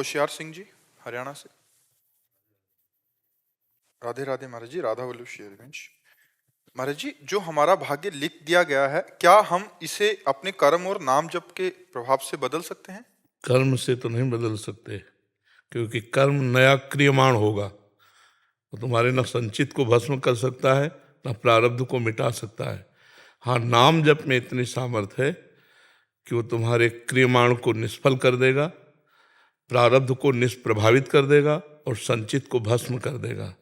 होशियार सिंह जी हरियाणा से। राधे राधे महाराज जी। राधा वल्लभ शेरवंश। महाराज जी, जो हमारा भाग्य लिख दिया गया है, क्या हम इसे अपने कर्म और नाम जप के प्रभाव से बदल सकते हैं? कर्म से तो नहीं बदल सकते, क्योंकि कर्म नया क्रियमाण होगा। वो तुम्हारे न संचित को भस्म कर सकता है, न प्रारब्ध को मिटा सकता है। हाँ, नाम जप में इतनी सामर्थ्य है कि वो तुम्हारे क्रियमाण को निष्फल कर देगा, प्रारब्ध को निष्प्रभावित कर देगा और संचित को भस्म कर देगा।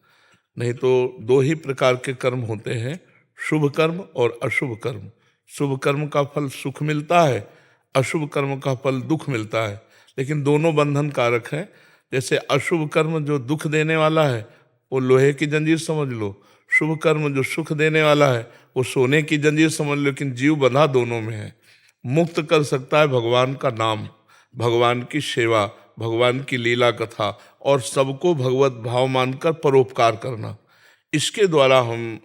नहीं तो दो ही प्रकार के कर्म होते हैं, शुभ कर्म और अशुभ कर्म। शुभ कर्म का फल सुख मिलता है, अशुभ कर्म का फल दुख मिलता है, लेकिन दोनों बंधन कारक हैं। जैसे अशुभ कर्म जो दुख देने वाला है वो लोहे की जंजीर समझ लो, शुभ कर्म जो सुख देने वाला है वो सोने की जंजीर समझ लो, लेकिन जीव बंधा दोनों में है। मुक्त कर सकता है भगवान का नाम, भगवान की सेवा, भगवान की लीला कथा और सबको भगवत भाव मानकर परोपकार करना। इसके द्वारा हम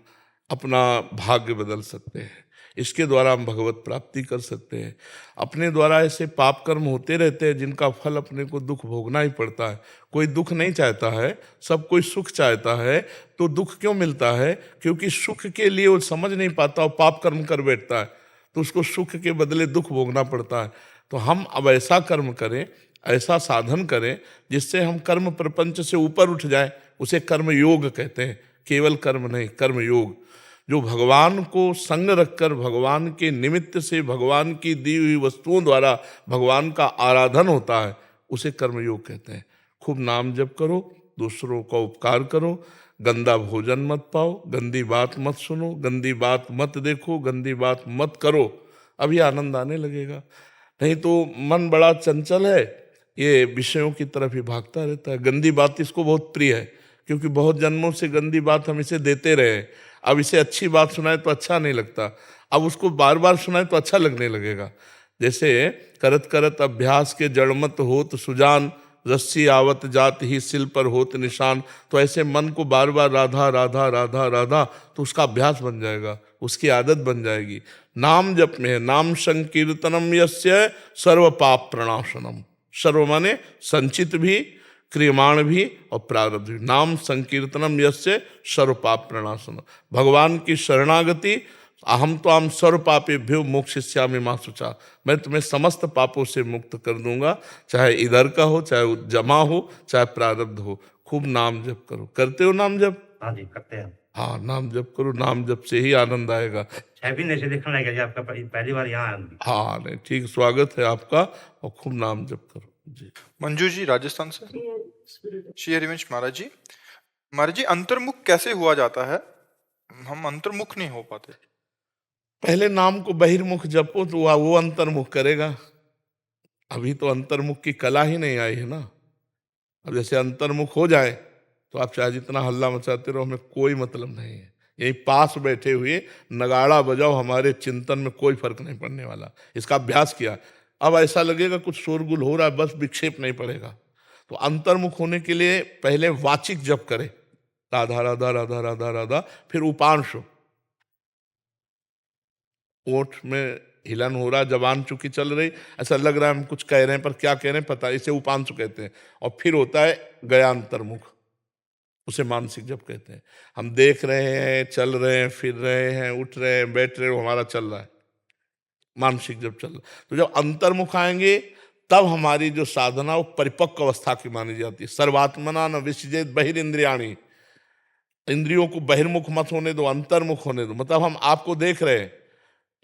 अपना भाग्य बदल सकते हैं, इसके द्वारा हम भगवत प्राप्ति कर सकते हैं। अपने द्वारा ऐसे पाप कर्म होते रहते हैं जिनका फल अपने को दुख भोगना ही पड़ता है। कोई दुख नहीं चाहता है, सब कोई सुख चाहता है। तो दुख क्यों मिलता है? क्योंकि सुख के लिए वो समझ नहीं पाता और पाप कर्म कर बैठता है, तो उसको सुख के बदले दुख भोगना पड़ता है। तो हम अब ऐसा कर्म करें, ऐसा साधन करें जिससे हम कर्म प्रपंच से ऊपर उठ जाए। उसे कर्म योग कहते हैं, केवल कर्म नहीं, कर्म योग। जो भगवान को संग रखकर भगवान के निमित्त से भगवान की दी हुई वस्तुओं द्वारा भगवान का आराधन होता है, उसे कर्म योग कहते हैं। खूब नाम जप करो, दूसरों का उपकार करो, गंदा भोजन मत पाओ, गंदी बात मत सुनो, गंदी बात मत देखो, गंदी बात मत करो, अभी आनंद आने लगेगा। नहीं तो मन बड़ा चंचल है, ये विषयों की तरफ ही भागता रहता है। गंदी बात इसको बहुत प्रिय है, क्योंकि बहुत जन्मों से गंदी बात हम इसे देते रहे। अब इसे अच्छी बात सुनाए तो अच्छा नहीं लगता, अब उसको बार बार सुनाए तो अच्छा लगने लगेगा। जैसे करत करत अभ्यास के जड़मत होत सुजान, रस्सी आवत जात ही सिल पर होत निशान। तो ऐसे मन को बार बार राधा राधा राधा राधा, तो उसका अभ्यास बन जाएगा, उसकी आदत बन जाएगी। नाम जप में है, नाम संकीर्तनम यस्य सर्व पाप प्रणाशनम। सर्व माने संचित भी, क्रियमाण भी और प्रारब्ध भी। नाम संकीर्तनम यस्य सर्व पाप प्रणाशनम। भगवान की शरणागति, अहम तो आम सर्व पापेभ्यो मोक्षयिष्यामि मा शुचा। मैं तुम्हें समस्त पापों से मुक्त कर दूंगा, चाहे इधर का हो, चाहे जमा हो, चाहे प्रारब्ध हो। खूब नाम जप करो। करते हो नाम जप? हाँ जी, करते हैं। हाँ, नाम जप करो, नाम जप से ही आनंद आएगा। भी नहीं देखने लगा जी, आपका पहली बार यहाँ आया। हाँ नहीं, ठीक, स्वागत है आपका, और खूब नाम जप करो जी। मंजू जी राजस्थान से। श्री हरिवंश महाराज जी, महाराज जी अंतर्मुख कैसे हुआ जाता है? हम अंतर्मुख नहीं हो पाते। पहले नाम को बहिर्मुख जपो तो वो अंतर्मुख करेगा। अभी तो अंतर्मुख की कला ही नहीं आई है ना। अब जैसे अंतर्मुख हो जाए तो आप चाहे जितना हल्ला मचाते रहो, हमें कोई मतलब नहीं है। यही पास बैठे हुए नगाड़ा बजाओ, हमारे चिंतन में कोई फर्क नहीं पड़ने वाला। इसका अभ्यास किया, अब ऐसा लगेगा कुछ शोरगुल हो रहा है, बस विक्षेप नहीं पड़ेगा। तो अंतर्मुख होने के लिए पहले वाचिक जप करे, राधा राधा राधा राधा राधा, फिर उपांश, ओठ में हिलन हो रहा, जबान चुकी चल रही, ऐसा लग रहा है हम कुछ कह रहे हैं पर क्या कह रहे हैं पता, इसे उपांशु कहते हैं। और फिर होता है गयान्तर्मुख, उसे मानसिक जप कहते हैं। हम देख रहे हैं, चल रहे हैं, फिर रहे हैं, उठ रहे हैं, बैठ रहे हैं, हमारा चल रहा है, मानसिक जप चल रहा है। तो जब अंतर्मुख आएंगे तब हमारी जो साधना वो परिपक्व अवस्था की मानी जाती है। सर्वात्मना न विसृजेत बहिरिंद्रियाणि, इंद्रियों को बहिर्मुख मत होने दो, अंतर्मुख होने दो। मतलब हम आपको देख रहे हैं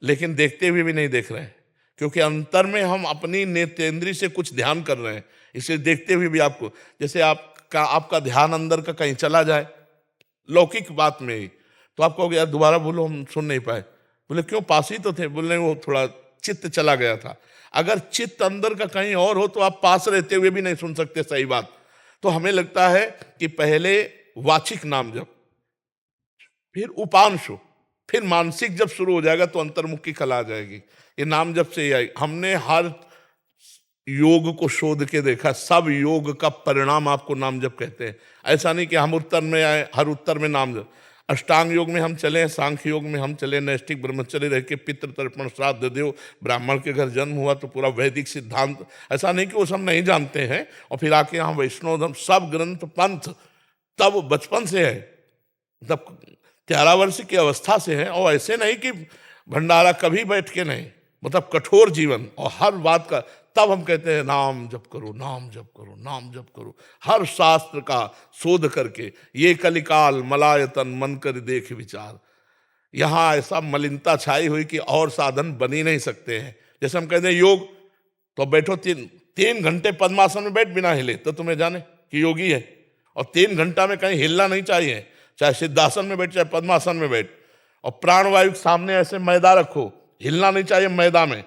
लेकिन देखते हुए भी नहीं देख रहे हैं, क्योंकि अंतर में हम अपनी नेत्रेंद्रिय से कुछ ध्यान कर रहे हैं, इसलिए देखते हुए भी आपको, जैसे आपका ध्यान अंदर का कहीं चला जाए लौकिक बात में ही, तो आप कहोगे यार दोबारा बोलो, हम सुन नहीं पाए। बोले क्यों, पास ही तो थे। बोले वो थोड़ा चित्त चला गया था। अगर चित्त अंदर का कहीं और हो तो आप पास रहते हुए भी नहीं सुन सकते सही बात। तो हमें लगता है कि पहले वाचिक नाम जप, फिर उपांशु, फिर मानसिक जब शुरू हो जाएगा तो अंतर्मुख की कला आ जाएगी। ये नाम जब से ही आई। हमने हर योग को शोध के देखा, सब योग का परिणाम आपको नाम जप कहते हैं। ऐसा नहीं कि हम उत्तर में आए, हर उत्तर में नाम जप। अष्टांग योग में हम चले, सांख्य योग में हम चले, नैष्ठिक ब्रह्मचर्य रह के पितृ तर्पण श्राद्ध देव, ब्राह्मण के घर जन्म हुआ तो पूरा वैदिक सिद्धांत, ऐसा नहीं कि वो सब नहीं जानते हैं और फिर आके यहाँ वैष्णव धर्म सब ग्रंथ पंथ तब बचपन से है, तब 13 वर्ष की अवस्था से है। और ऐसे नहीं कि भंडारा कभी बैठ के नहीं, मतलब कठोर जीवन और हर बात का। तब हम कहते हैं नाम जप करो, नाम जप करो, नाम जप करो, हर शास्त्र का शोध करके। ये कलिकाल मलायतन मन कर देख विचार, यहाँ ऐसा मलिनता छाई हुई कि और साधन बन ही नहीं सकते हैं। जैसे हम कहते हैं योग, तो बैठो 3 घंटे पद्मासन में बैठ बिना हिले तो तुम्हें जाने कि योगी है। और 3 घंटा में कहीं हिलना नहीं चाहिए, चाहे सिद्धासन में बैठ चाहे पद्मासन में बैठ। और प्राणवायु सामने ऐसे मैदा रखो, हिलना नहीं चाहिए मैदा में,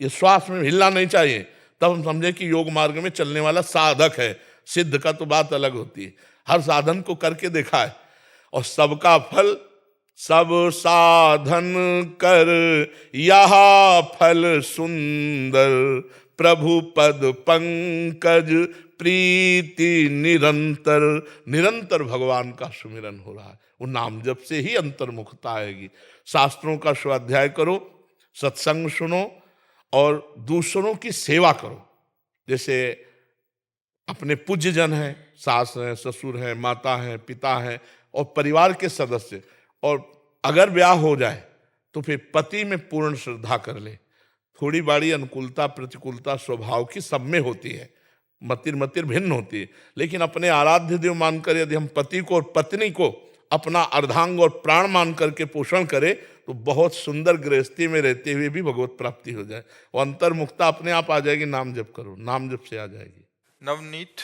ये श्वास में हिलना नहीं चाहिए। तब हम समझे कि योग मार्ग में चलने वाला साधक है। सिद्ध का तो बात अलग होती है, हर साधन को करके देखा है। और सबका फल सब साधन कर, यह फल सुंदर, प्रभु पद पंकज प्रीति निरंतर। निरंतर भगवान का सुमिरन हो रहा है, वो नाम जप से ही अंतर्मुखता आएगी। शास्त्रों का स्वाध्याय करो, सत्संग सुनो और दूसरों की सेवा करो। जैसे अपने पूज्य जन हैं, सास हैं, ससुर हैं, माता हैं, पिता हैं और परिवार के सदस्य, और अगर ब्याह हो जाए तो फिर पति में पूर्ण श्रद्धा कर ले। थोड़ी बाड़ी अनुकूलता प्रतिकूलता स्वभाव की सब में होती है, मतिर भिन्न होती है, लेकिन अपने आराध्य देव मानकर यदि हम पति को और पत्नी को अपना अर्धांग और प्राण मान करके पोषण करें तो बहुत सुंदर गृहस्थी में रहते हुए भी भगवत प्राप्ति हो जाए। वो अंतर्मुक्ता अपने आप आ जाएगी। नाम जप करो, नाम जप से आ जाएगी। नवनीत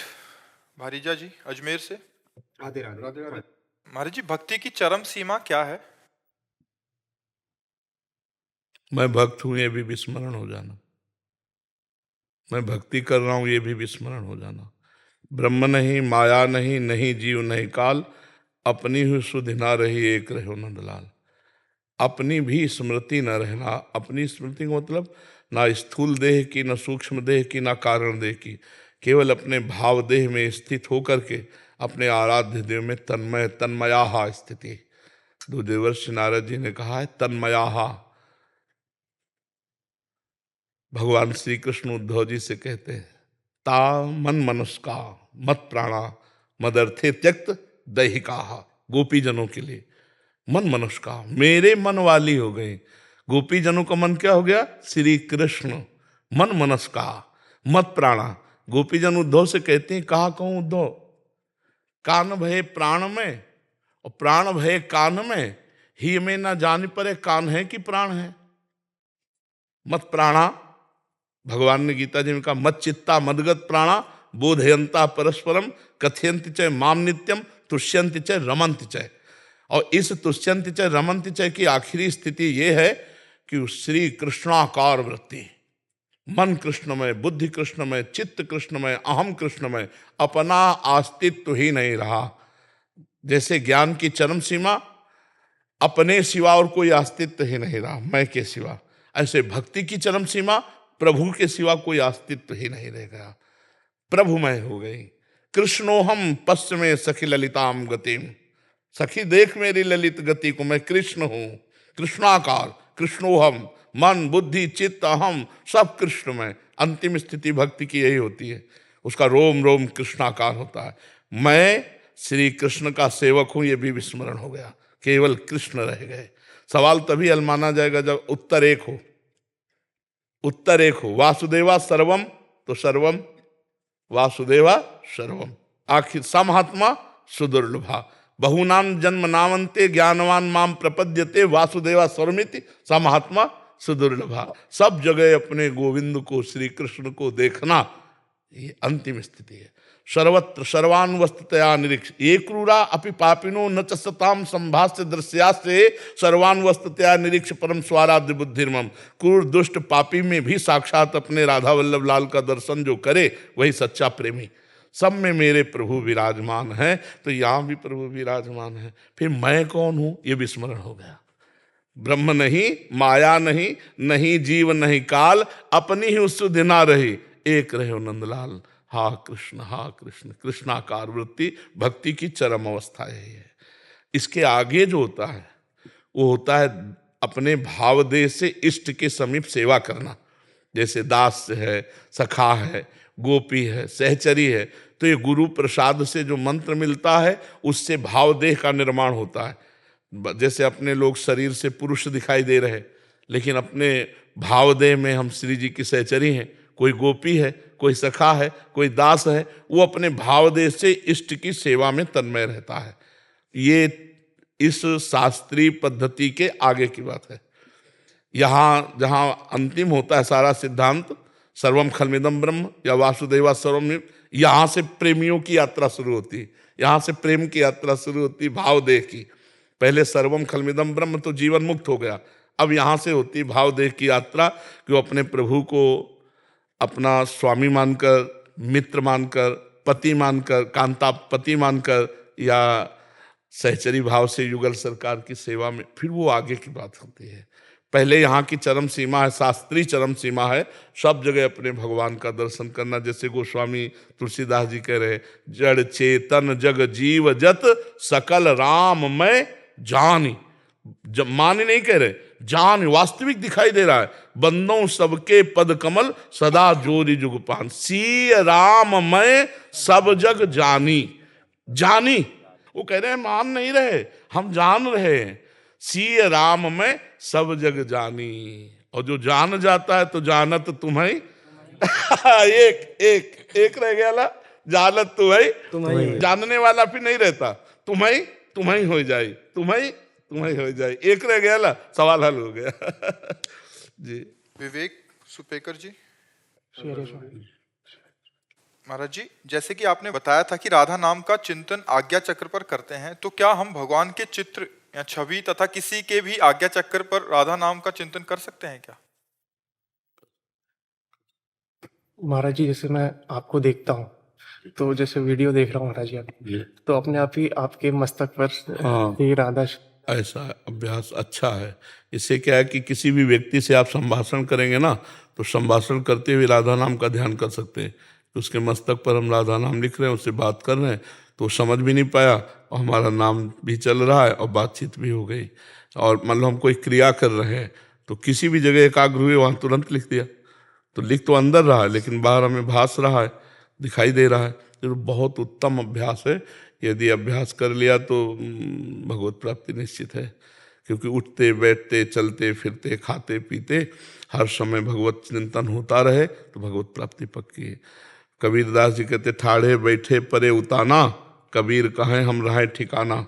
भारीजा जी अजमेर से। राधे राधे। महाराज जी, भक्ति की चरम सीमा क्या है? मैं भक्त हूं ये भी विस्मरण हो जाना, मैं भक्ति कर रहा हूं ये भी विस्मरण हो जाना। ब्रह्म नहीं, माया नहीं, नहीं जीव नहीं काल, अपनी ही सुधि ना रही एक रहो नंदलाल। अपनी भी स्मृति न रहना, अपनी स्मृति का मतलब ना स्थूल देह की, न सूक्ष्म देह की, ना कारण देह की, केवल अपने भाव देह में स्थित होकर के अपने आराध्य देव में तन्मयाहा स्थिति। दो देवर्षि नारद जी ने कहा है तन्मयाहा। भगवान श्री कृष्ण उद्धव जी से कहते हैं ता मन मनुष्का मत प्राणा मदर्थे त्यक्त दैहिका। गोपी जनों के लिए मन मनुष्य का, मेरे मन वाली हो गई। गोपी जनों का मन क्या हो गया? श्री कृष्ण। मन मनस का मत प्राणा। गोपी जन उद्धव से कहते हैं कहा कहूं उद्धव, कान भये प्राण में और प्राण भये कान में, ही में ना जान परे कान है कि प्राण है। मत प्राणा, भगवान ने गीता जी में कहा मत चित्ता मदगत प्राणा बोधयंता परस्परम कथयंति च माम नित्यम तुष्यंति च रमंति च। और इस तुष्यंति च रमंति च की आखिरी स्थिति यह है कि श्री कृष्णाकार वृत्ति, मन कृष्णमय, बुद्धि कृष्णमय, चित्त कृष्णमय, अहम कृष्णमय, अपना अस्तित्व ही नहीं रहा। जैसे ज्ञान की चरम सीमा अपने सिवा और कोई अस्तित्व ही नहीं रहा, मैं के सिवा, ऐसे भक्ति की चरम सीमा प्रभु के सिवा कोई अस्तित्व ही नहीं रह गया। प्रभुमय हो गई। कृष्णोहम पश्चिमे सखी ललिताम गतिम। सखी देख मेरी ललित गति को, मैं कृष्ण हूं, कृष्णाकार, कृष्णोहम, मन बुद्धि चित्त अहम सब कृष्णमय। अंतिम स्थिति भक्ति की यही होती है, उसका रोम रोम कृष्णाकार होता है। मैं श्री कृष्ण का सेवक हूं ये भी विस्मरण हो गया, केवल कृष्ण रह गए। सवाल तभी हल माना जाएगा जब उत्तर एक हो, उत्तर एक हो। वासुदेवा सर्वम तो सर्वम वासुदेवा सर्वम। आखिर समहात्मा सुदुर्लभा बहुनाम जन्म नामंते ज्ञानवान माम प्रपद्यते वासुदेवा सर्वमिति समहात्मा सुदुर्लभा। सब जगह अपने गोविंद को, श्री कृष्ण को देखना, ये अंतिम स्थिति है। सर्वत्र सर्वान वस्तुतया निरीक्ष एक क्रूरा अपि पापिनो न च सताम संभाष्य दृश्यासे सर्वान वस्तुतया निरीक्ष परम स्वाराध्य बुद्धिर्मम। क्रूर दुष्ट पापी में भी साक्षात अपने राधा वल्लभ लाल का दर्शन जो करे वही सच्चा प्रेमी। सब में मेरे प्रभु विराजमान है, तो यहाँ भी प्रभु विराजमान है। फिर मैं कौन हूँ ये विस्मरण हो गया। ब्रह्म नहीं, माया नहीं, नहीं जीव नहीं काल, अपनी ही सुधि ना रही एक रहे नंदलाल। हा कृष्ण, कृष्णाकार वृत्ति भक्ति की चरम अवस्था यही है। इसके आगे जो होता है वो होता है अपने भावदेह से इष्ट के समीप सेवा करना। जैसे दास है, सखा है, गोपी है, सहचरी है, तो ये गुरु प्रसाद से जो मंत्र मिलता है उससे भावदेह का निर्माण होता है। जैसे अपने लोग शरीर से पुरुष दिखाई दे रहे, लेकिन अपने भावदेह में हम श्री जी की सहचरी हैं, कोई गोपी है, कोई सखा है, कोई दास है, वो अपने भावदेह से इष्ट की सेवा में तन्मय रहता है। ये इस शास्त्रीय पद्धति के आगे की बात है। यहाँ जहाँ अंतिम होता है सारा सिद्धांत, सर्वम खलमिदम ब्रह्म या वासुदेवा सर्वम, यहाँ से प्रेमियों की यात्रा शुरू होती है, यहाँ से प्रेम की यात्रा शुरू होती है भावदेह की। पहले सर्वम खलमिदम ब्रह्म तो जीवन मुक्त हो गया, अब यहाँ से होती है भावदेह की यात्रा कि वो अपने प्रभु को अपना स्वामी मानकर, मित्र मानकर, पति मानकर, कांता पति मानकर, या सहचरी भाव से युगल सरकार की सेवा में, फिर वो आगे की बात होती है। पहले यहाँ की चरम सीमा है, शास्त्रीय चरम सीमा है, सब जगह अपने भगवान का दर्शन करना। जैसे गोस्वामी तुलसीदास जी कह रहे, जड़ चेतन जग जीव जत सकल राम मैं जानी। जब मानी नहीं कह रहे, जान वास्तविक दिखाई दे रहा है। बंदों सबके पद कमल सदा जोरी जुगपान, सी राम मैं सब जग जानी। जानी, वो कह रहे हैं मान नहीं रहे, हम जान रहे हैं। सी राम में सब जग जानी, और जो जान जाता है तो जानत तुम्हें एक एक एक रह गया ला, जानत तुम्हें, जानने वाला फिर नहीं रहता, तुम्हें तुम्हें हो जाए, तुम्हें तुम्हें हो जाए, एक रह गया ला, सवाल हल हो गया। जी विवेक सुपेकर जी। महाराज जी, जैसे कि आपने बताया था कि राधा नाम का चिंतन आज्ञा चक्र पर करते हैं, तो क्या हम भगवान के चित्र या छवि तथा किसी के भी आज्ञा चक्र पर राधा नाम का चिंतन कर सकते हैं क्या? महाराज जी, जैसे मैं आपको देखता हूँ, तो जैसे वीडियो देख रहा हूँ महाराज जी, आप तो अपने आप ही आपके मस्तक पर ये राधा ऐसा अभ्यास अच्छा है। इससे क्या है कि किसी भी व्यक्ति से आप संभाषण करेंगे ना, तो संभाषण करते हुए राधा नाम का ध्यान कर सकते हैं। उसके मस्तक पर हम राधा नाम लिख रहे हैं, उससे बात कर रहे हैं, तो समझ भी नहीं पाया और हमारा नाम भी चल रहा है और बातचीत भी हो गई। और मतलब हम कोई क्रिया कर रहे हैं तो किसी भी जगह एकाग्र हुए वहाँ तुरंत लिख दिया, तो लिख तो अंदर रहा है लेकिन बाहर हमें भास रहा है, दिखाई दे रहा है। तो बहुत उत्तम अभ्यास है। यदि अभ्यास कर लिया तो भगवत प्राप्ति निश्चित है, क्योंकि उठते बैठते चलते फिरते खाते पीते हर समय भगवत चिंतन होता रहे तो भगवत प्राप्ति पक्की है। कबीरदास जी कहते, ठाड़े बैठे परे उताना, कबीर कहें हम रहे ठिकाना।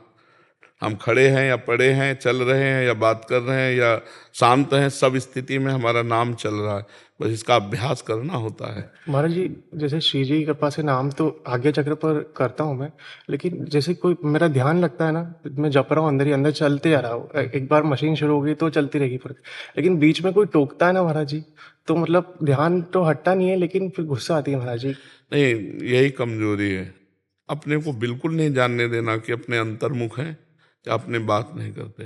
हम खड़े हैं या पड़े हैं, चल रहे हैं या बात कर रहे हैं या शांत हैं, सब स्थिति में हमारा नाम चल रहा है, बस इसका अभ्यास करना होता है। महाराज जी, जैसे श्री जी की कृपा से नाम तो आज्ञा चक्र पर करता हूँ मैं, लेकिन जैसे कोई मेरा ध्यान लगता है ना, मैं जप रहा हूँ, अंदर ही अंदर चलते जा रहा हूँ, एक बार मशीन शुरू हो गई तो चलती रहेगी फिर, लेकिन बीच में कोई टोकता है ना महाराज जी, तो मतलब ध्यान तो हटता नहीं है, लेकिन फिर गुस्सा आती है महाराज जी। नहीं, यही कमजोरी है, अपने को बिल्कुल नहीं जानने देना कि अपने अंतर्मुख हैं या अपने बात नहीं करते।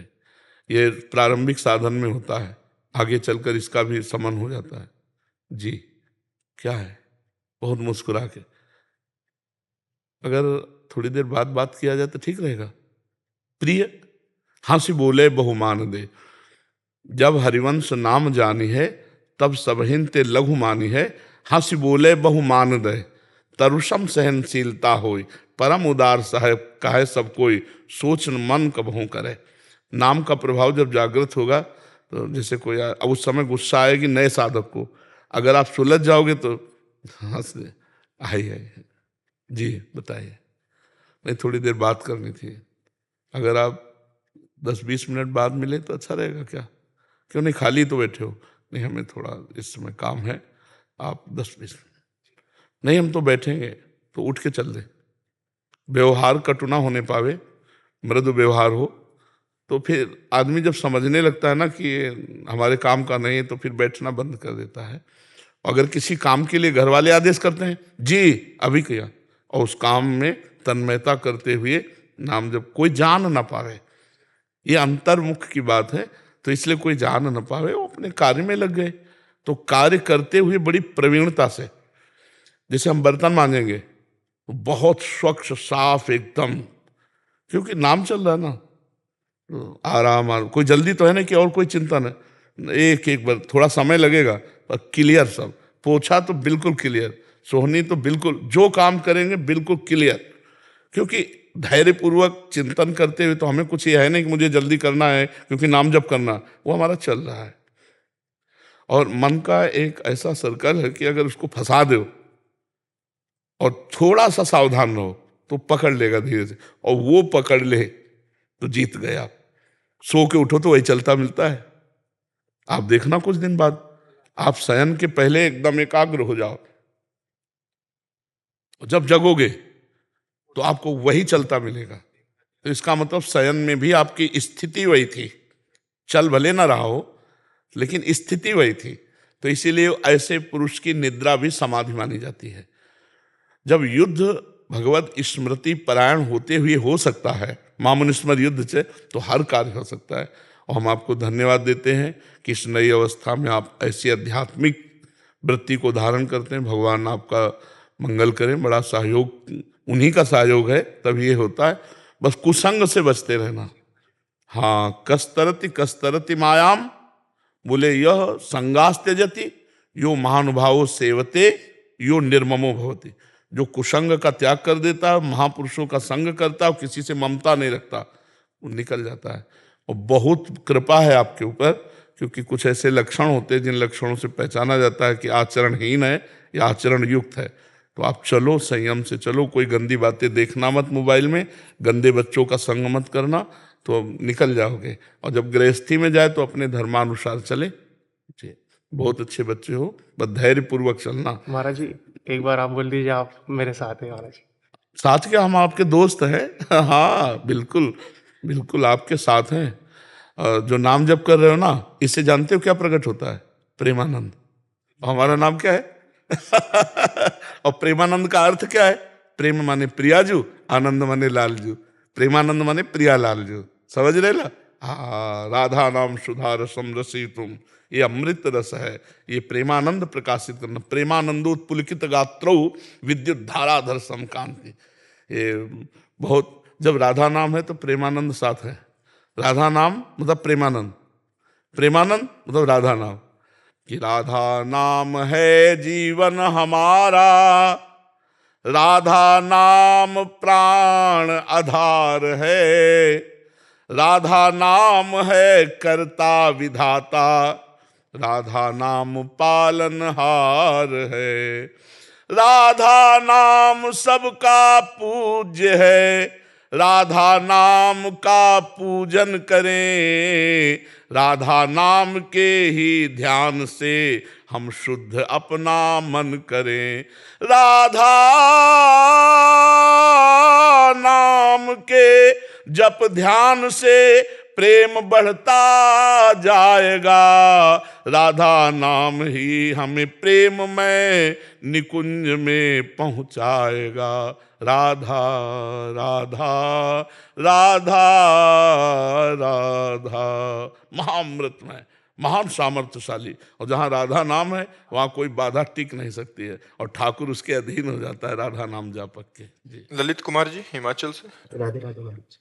ये प्रारंभिक साधन में होता है, आगे चलकर इसका भी समन हो जाता है। जी क्या है, बहुत मुस्कुरा के अगर थोड़ी देर बाद बात किया जाए तो ठीक रहेगा। प्रिय हंसी बोले बहुमान दे, जब हरिवंश नाम जानी है तब सबहिन ते लघु मानी है। हंसी बोले बहुमान दे, तरुषम सहनशीलता होई, परम उदार साहेब कहे सब कोई, सोच मन कबहू करे। नाम का प्रभाव जब जागृत होगा तो जैसे कोई अब उस समय गुस्सा आएगी नए साधक को, अगर आप सुलझ जाओगे तो हंस दे, आई जी बताइए, नहीं थोड़ी देर बात करनी थी, अगर आप 10-20 मिनट बाद मिले तो अच्छा रहेगा क्या? क्यों नहीं, खाली तो बैठे हो? नहीं, हमें थोड़ा इस समय काम है, आप 10-20 मिनट। नहीं, हम तो बैठेंगे, तो उठ के चल दे। व्यवहार कटु ना होने पावे, मृदु व्यवहार हो, तो फिर आदमी जब समझने लगता है ना कि हमारे काम का नहीं, तो फिर बैठना बंद कर देता है। अगर किसी काम के लिए घर वाले आदेश करते हैं, जी अभी किया, और उस काम में तन्मयता करते हुए नाम जब कोई जान ना पावे, ये अंतर्मुख की बात है, तो इसलिए कोई जान ना पावे, वो अपने कार्य में लग गए, तो कार्य करते हुए बड़ी प्रवीणता से, जैसे हम बर्तन मांजेंगे तो बहुत स्वच्छ साफ एकदम, क्योंकि नाम चल रहा है ना, तो आराम कोई जल्दी तो है नहीं कि और कोई चिंता नहीं, एक एक बार थोड़ा समय लगेगा पर क्लियर सब। पोछा तो बिल्कुल क्लियर, सोहनी तो बिल्कुल, जो काम करेंगे बिल्कुल क्लियर, क्योंकि धैर्यपूर्वक चिंतन करते हुए तो हमें कुछ ये है नहीं कि मुझे जल्दी करना है क्योंकि नाम जप करना, वो हमारा चल रहा है। और मन का एक ऐसा सर्कल है कि अगर उसको फंसा दो और थोड़ा सा सावधान रहो तो पकड़ लेगा धीरे से, और वो पकड़ ले तो जीत गए आप। सो के उठो तो वही चलता मिलता है। आप देखना कुछ दिन बाद आप शयन के पहले एकदम एकाग्र हो जाओ, जब जगोगे तो आपको वही चलता मिलेगा। तो इसका मतलब शयन में भी आपकी स्थिति वही थी, चल भले ना रहा हो लेकिन स्थिति वही थी। तो इसीलिए ऐसे पुरुष की निद्रा भी समाधि मानी जाती है। जब युद्ध भगवत स्मृति परायण होते हुए हो सकता है, मामुनिस्मर युद्ध से, तो हर कार्य हो सकता है। और हम आपको धन्यवाद देते हैं कि इस नई अवस्था में आप ऐसी आध्यात्मिक वृत्ति को धारण करते हैं। भगवान आपका मंगल करें। बड़ा सहयोग उन्हीं का सहयोग है, तभी ये होता है। बस कुसंग से बचते रहना। हाँ, कस्तरति कस्तरति मायाम, बोले यह संगास त्यजति यो महानुभावो सेवते यो निर्ममो भवति। जो कुसंग का त्याग कर देता है, महापुरुषों का संग करता है और किसी से ममता नहीं रखता, वो निकल जाता है। और बहुत कृपा है आपके ऊपर, क्योंकि कुछ ऐसे लक्षण होते हैं जिन लक्षणों से पहचाना जाता है कि आचरणहीन है या आचरण युक्त है। तो आप चलो, संयम से चलो, कोई गंदी बातें देखना मत, मोबाइल में गंदे बच्चों का संग मत करना, तो निकल जाओगे। और जब गृहस्थी में जाए तो अपने धर्मानुसार चले। जी, बहुत अच्छे बच्चे हो, बस धैर्यपूर्वक चलना। महाराज जी, एक बार आप बोल दीजिए आप मेरे साथ हैं महाराज। साथ क्या, हम आपके दोस्त हैं। हाँ बिल्कुल, बिल्कुल आपके साथ हैं। जो नाम जप कर रहे हो ना, इससे जानते हो क्या प्रकट होता है? प्रेमानंद। और हमारा नाम क्या है? और प्रेमानंद का अर्थ क्या है? प्रेम माने प्रियाजू, आनंद माने लालजू। प्रेमानंद माने प्रिया लालजू, समझ रहे ला? हाँ, राधा नाम सुधा रसम रसी तुम, ये अमृत रस है। ये प्रेमानंद प्रकाशित करना। प्रेमानंदोत्पुलकित गात्रौ विद्युत धाराधर समकांति। ये बहुत, जब राधा नाम है तो प्रेमानंद साथ है। राधा नाम मतलब प्रेमानंद, प्रेमानंद मतलब राधा नाम। कि राधा नाम है जीवन हमारा, राधा नाम प्राण आधार है, राधा नाम है कर्ता विधाता, राधा नाम पालनहार है, राधा नाम सबका पूज्य है, राधा नाम का पूजन करें, राधा नाम के ही ध्यान से हम शुद्ध अपना मन करें, राधा नाम के जप ध्यान से प्रेम बढ़ता जाएगा, राधा नाम ही हमें प्रेम में निकुंज में पहुंचाएगा। राधा राधा राधा राधा, महाअमृतमय, महान सामर्थ्यशाली। और जहाँ राधा नाम है वहाँ कोई बाधा टिक नहीं सकती है, और ठाकुर उसके अधीन हो जाता है राधा नाम जापक के। जी, ललित कुमार जी हिमाचल से। राधे राधे महाराज।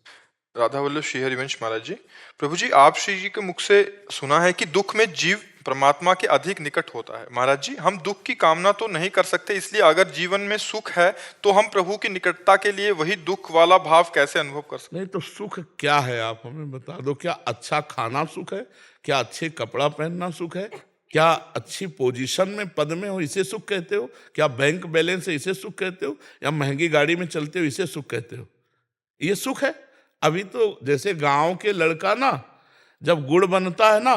राधा वल्लभ श्री हरिवंश महाराज जी, प्रभु जी आप श्री जी के मुख से सुना है कि दुख में जीव परमात्मा के अधिक निकट होता है। महाराज जी, हम दुख की कामना तो नहीं कर सकते, इसलिए अगर जीवन में सुख है तो हम प्रभु की निकटता के लिए वही दुख वाला भाव कैसे अनुभव कर सकते? नहीं तो सुख क्या है आप हमें बता दो। क्या अच्छा खाना सुख है? क्या अच्छे कपड़ा पहनना सुख है? क्या अच्छी पोजीशन में पद में हो इसे सुख कहते हो? क्या बैंक बैलेंस है इसे सुख कहते हो? या महंगी गाड़ी में चलते हो इसे सुख कहते हो? ये सुख है? अभी तो जैसे गांव के लड़का ना, जब गुड़ बनता है ना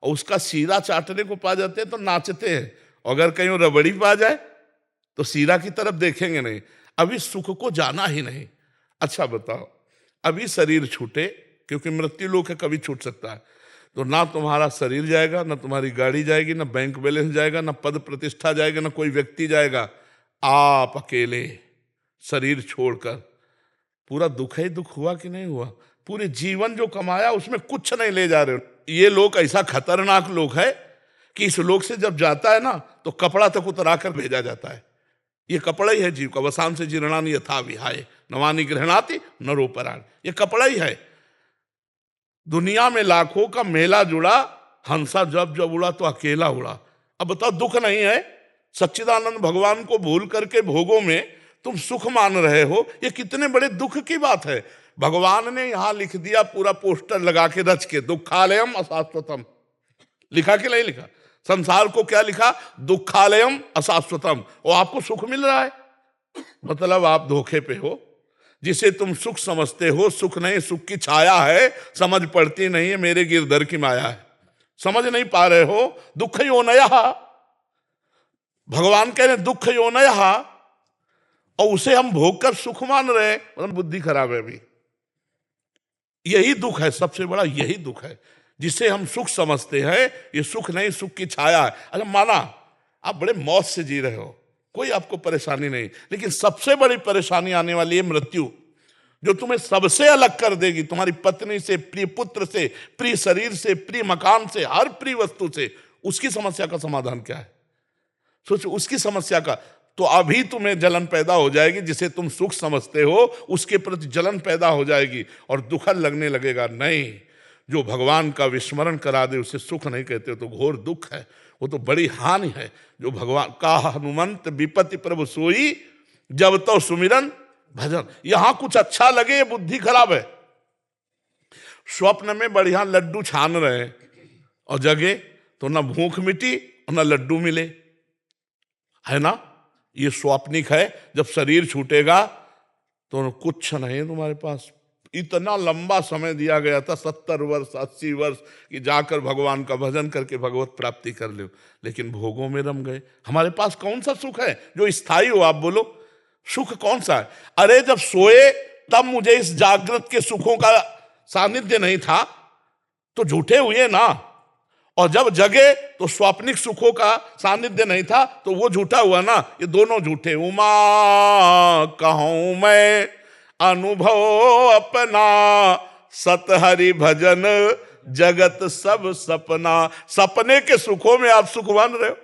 और उसका सीरा चाटने को पा जाते हैं तो नाचते हैं, अगर कहीं रबड़ी पा जाए तो सीरा की तरफ देखेंगे नहीं। अभी सुख को जाना ही नहीं। अच्छा बताओ, अभी शरीर छूटे, क्योंकि मृत्यु लोक है, कभी छूट सकता है, तो ना तुम्हारा शरीर जाएगा, ना तुम्हारी गाड़ी जाएगी, ना बैंक बैलेंस जाएगा, ना पद प्रतिष्ठा जाएगा, ना कोई व्यक्ति जाएगा। आप अकेले शरीर छोड़कर, पूरा दुख ही दुख हुआ कि नहीं हुआ? पूरे जीवन जो कमाया उसमें कुछ नहीं ले जा रहे हो। ये लोग ऐसा खतरनाक लोग है कि इस लोग से जब जाता है ना तो कपड़ा तक उतरा कर भेजा जाता है। ये कपड़ा ही है जीव का। वसान से जीर्णानि यथा विहाय नवानि गृह्णाति नरोपराण, ये कपड़ा ही है। दुनिया में लाखों का मेला जुड़ा, हंसा जब जब उड़ा तो अकेला उड़ा। अब बताओ, दुख नहीं है? सच्चिदानंद भगवान को भूल करके भोगों में तुम सुख मान रहे हो, ये कितने बड़े दुख की बात है। भगवान ने यहां लिख दिया, पूरा पोस्टर लगा के रच के, दुखालयम अशाश्वतम। लिखा कि नहीं लिखा? संसार को क्या लिखा? दुखालयम अशाश्वतम। और आपको सुख मिल रहा है, मतलब आप धोखे पे हो। जिसे तुम सुख समझते हो सुख नहीं, सुख की छाया है, समझ पड़ती नहीं है, मेरे गिरधर की माया है, समझ नहीं पा रहे हो। दुख योनयः, भगवान कह रहे दुख योनयः, और उसे हम भोग कर सुख मान रहे हैं, मतलब बुद्धि खराब है अभी। यही दुख है, सबसे बड़ा यही दुख है। जिसे हम सुख समझते हैं ये सुख नहीं, सुख की छाया है। अरे माना आप बड़े मौज से जी रहे हो, कोई आपको परेशानी नहीं, लेकिन सबसे बड़ी परेशानी आने वाली है मृत्यु, जो तुम्हें सबसे अलग कर देगी, तुम्हारी पत्नी से, प्रिय पुत्र से, प्रिय शरीर से, प्रिय मकान से, हर प्रिय वस्तु से। उसकी समस्या का समाधान क्या है? सोचो उसकी समस्या का। तो अभी तुम्हें जलन पैदा हो जाएगी, जिसे तुम सुख समझते हो उसके प्रति जलन पैदा हो जाएगी और दुखद लगने लगेगा। नहीं, जो भगवान का विस्मरण करा दे उसे सुख नहीं कहते, तो घोर दुख है, वो तो बड़ी हानि है। जो भगवान का हनुमंत विपत्ति प्रभु सोई, जब तो सुमिरन भजन। यहां कुछ अच्छा लगे, बुद्धि खराब है। स्वप्न में बढ़िया लड्डू छान रहे हैं और जगे तो ना भूख मिटी और ना लड्डू मिले, है ना? ये स्वाप्निक है। जब शरीर छूटेगा तो कुछ नहीं तुम्हारे पास। इतना लंबा समय दिया गया था, 70 वर्ष 80 वर्ष, कि जाकर भगवान का भजन करके भगवत प्राप्ति कर लो, लेकिन भोगों में रम गए। हमारे पास कौन सा सुख है जो स्थायी हो? आप बोलो, सुख कौन सा है? अरे जब सोए तब मुझे इस जागृत के सुखों का सानिध्य नहीं था, तो झूठे हुए ना। और जब जगे तो स्वाप्निक सुखों का सानिध्य नहीं था, तो वो झूठा हुआ ना। ये दोनों झूठे। उमा कहूं मैं अनुभव अपना, सत हरि भजन जगत सब सपना। सपने के सुखों में आप सुख मान रहे हो,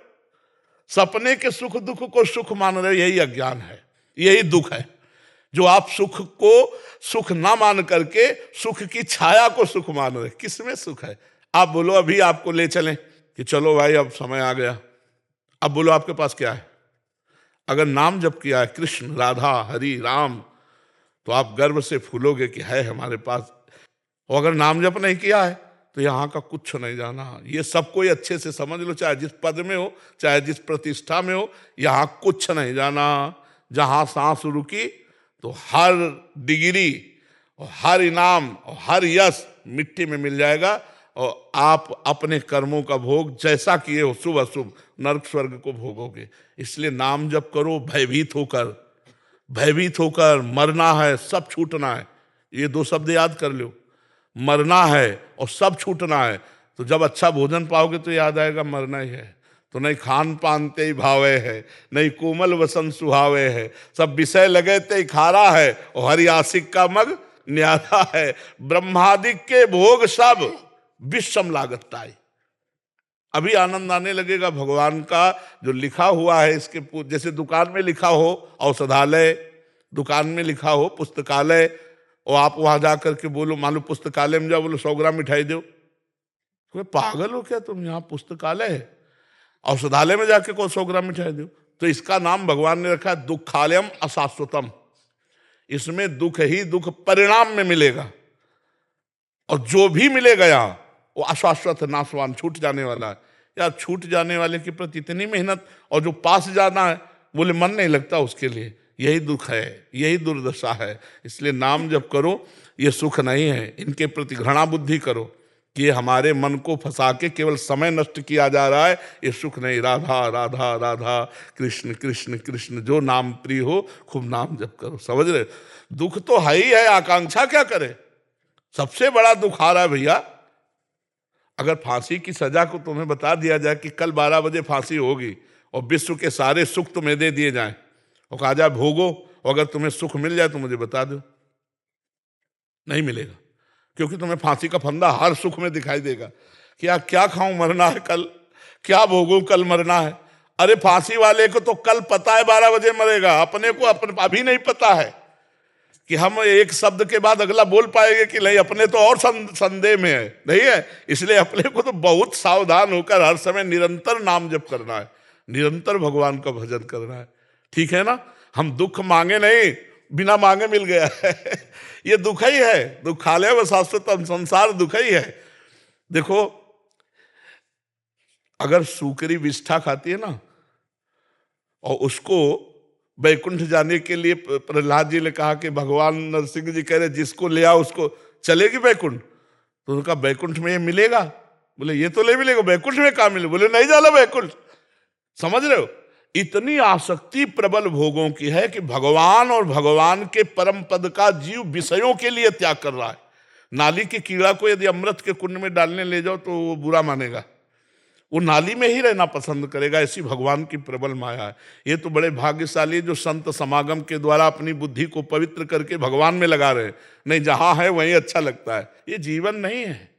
सपने के सुख दुख को सुख मान रहे हो, यही अज्ञान है, यही दुख है। जो आप सुख को सुख ना मान करके सुख की छाया को सुख मान रहे। किसमें सुख है? आप बोलो, अभी आपको ले चलें कि चलो भाई अब समय आ गया, अब बोलो आपके पास क्या है? अगर नाम जप किया है, कृष्ण राधा हरि राम, तो आप गर्व से फूलोगे कि है हमारे पास। और अगर नाम जप नहीं किया है तो यहाँ का कुछ नहीं जाना। ये सब कोई अच्छे से समझ लो, चाहे जिस पद में हो, चाहे जिस प्रतिष्ठा में हो, यहाँ कुछ नहीं जाना। जहाँ सांस रुकी तो हर डिग्री और हर इनाम और हर यश मिट्टी में मिल जाएगा, और आप अपने कर्मों का भोग जैसा किए हो, शुभ अशुभ, नरक स्वर्ग को भोगोगे। इसलिए नाम जप करो भयभीत होकर, भयभीत होकर। मरना है, सब छूटना है, ये दो शब्द याद कर लो। मरना है और सब छूटना है। तो जब अच्छा भोजन पाओगे तो याद आएगा मरना ही है। तो नहीं खान पान ते ही भावे है, नहीं कोमल वसन सुहावे है, सब विषय लगे ते ही खारा है, और हरि आशिक का मग न्यारा है। ब्रह्मादिक के भोग सब विषम लागत ताई। अभी आनंद आने लगेगा भगवान का जो लिखा हुआ है। इसके जैसे दुकान में लिखा हो औषधालय, दुकान में लिखा हो पुस्तकालय, और आप वहां जाकर के बोलो, मान लो पुस्तकालय में जाओ, बोलो 100 ग्राम मिठाई दो, तो पागल हो क्या तुम? यहाँ पुस्तकालय है, औषधालय में जाके को 100 ग्राम मिठाई दो। तो इसका नाम भगवान ने रखा है दुखालयम अशाश्वतम। इसमें दुख ही दुख परिणाम में मिलेगा, और जो भी मिलेगा यहाँ वो अशाश्वत नाशवान, छूट जाने वाला है। यार छूट जाने वाले के प्रति इतनी मेहनत, और जो पास जाना है बोले मन नहीं लगता उसके लिए। यही दुख है, यही दुर्दशा है। इसलिए नाम जप करो, ये सुख नहीं है। इनके प्रति घृणा बुद्धि करो कि ये हमारे मन को फंसा के केवल समय नष्ट किया जा रहा है, ये सुख नहीं। राधा राधा राधा, कृष्ण कृष्ण कृष्ण, जो नाम प्रिय हो खूब नाम जप करो। समझ रहे? दुख तो है ही है, आकांक्षा क्या करे? सबसे बड़ा दुख आ रहा है भैया। अगर फांसी की सजा को तुम्हें बता दिया जाए कि कल 12 बजे फांसी होगी, और विश्व के सारे सुख तुम्हें दे दिए जाएं, और कहा जाए भोगो, और अगर तुम्हें सुख मिल जाए तो मुझे बता दो, नहीं मिलेगा। क्योंकि तुम्हें फांसी का फंदा हर सुख में दिखाई देगा कि यार क्या खाऊं, मरना है कल, क्या भोगूं, कल मरना है। अरे फांसी वाले को तो कल पता है 12 बजे मरेगा, अपने को अभी नहीं पता है। कि हम एक शब्द के बाद अगला बोल पाएंगे कि नहीं, अपने तो और संदेह में है, नहीं है। इसलिए अपने को तो बहुत सावधान होकर हर समय निरंतर नाम जप करना है, निरंतर भगवान का भजन करना है, ठीक है ना। हम दुख मांगे नहीं, बिना मांगे मिल गया है ये दुख ही है, दुखालय व शाश्वतम, संसार दुख ही है। देखो, अगर सूकरी विष्ठा खाती है ना, और उसको बैकुंठ जाने के लिए प्रहलाद जी ने कहा कि भगवान नरसिंह जी कह रहे जिसको ले आओ उसको चलेगी बैकुंठ, तो उनका बैकुंठ में ये मिलेगा? बोले ये तो नहीं मिलेगा, बैकुंठ में कहाँ मिले? बोले नहीं जाना बैकुंठ। समझ रहे हो, इतनी आसक्ति प्रबल भोगों की है कि भगवान और भगवान के परम पद का जीव विषयों के लिए त्याग कर रहा है। नाली के कीड़ा को यदि अमृत के कुंड में डालने ले जाओ तो वो बुरा मानेगा, वो नाली में ही रहना पसंद करेगा। ऐसी भगवान की प्रबल माया है। ये तो बड़े भाग्यशाली जो संत समागम के द्वारा अपनी बुद्धि को पवित्र करके भगवान में लगा रहे हैं। नहीं, जहां है वहीं अच्छा लगता है। ये जीवन नहीं है,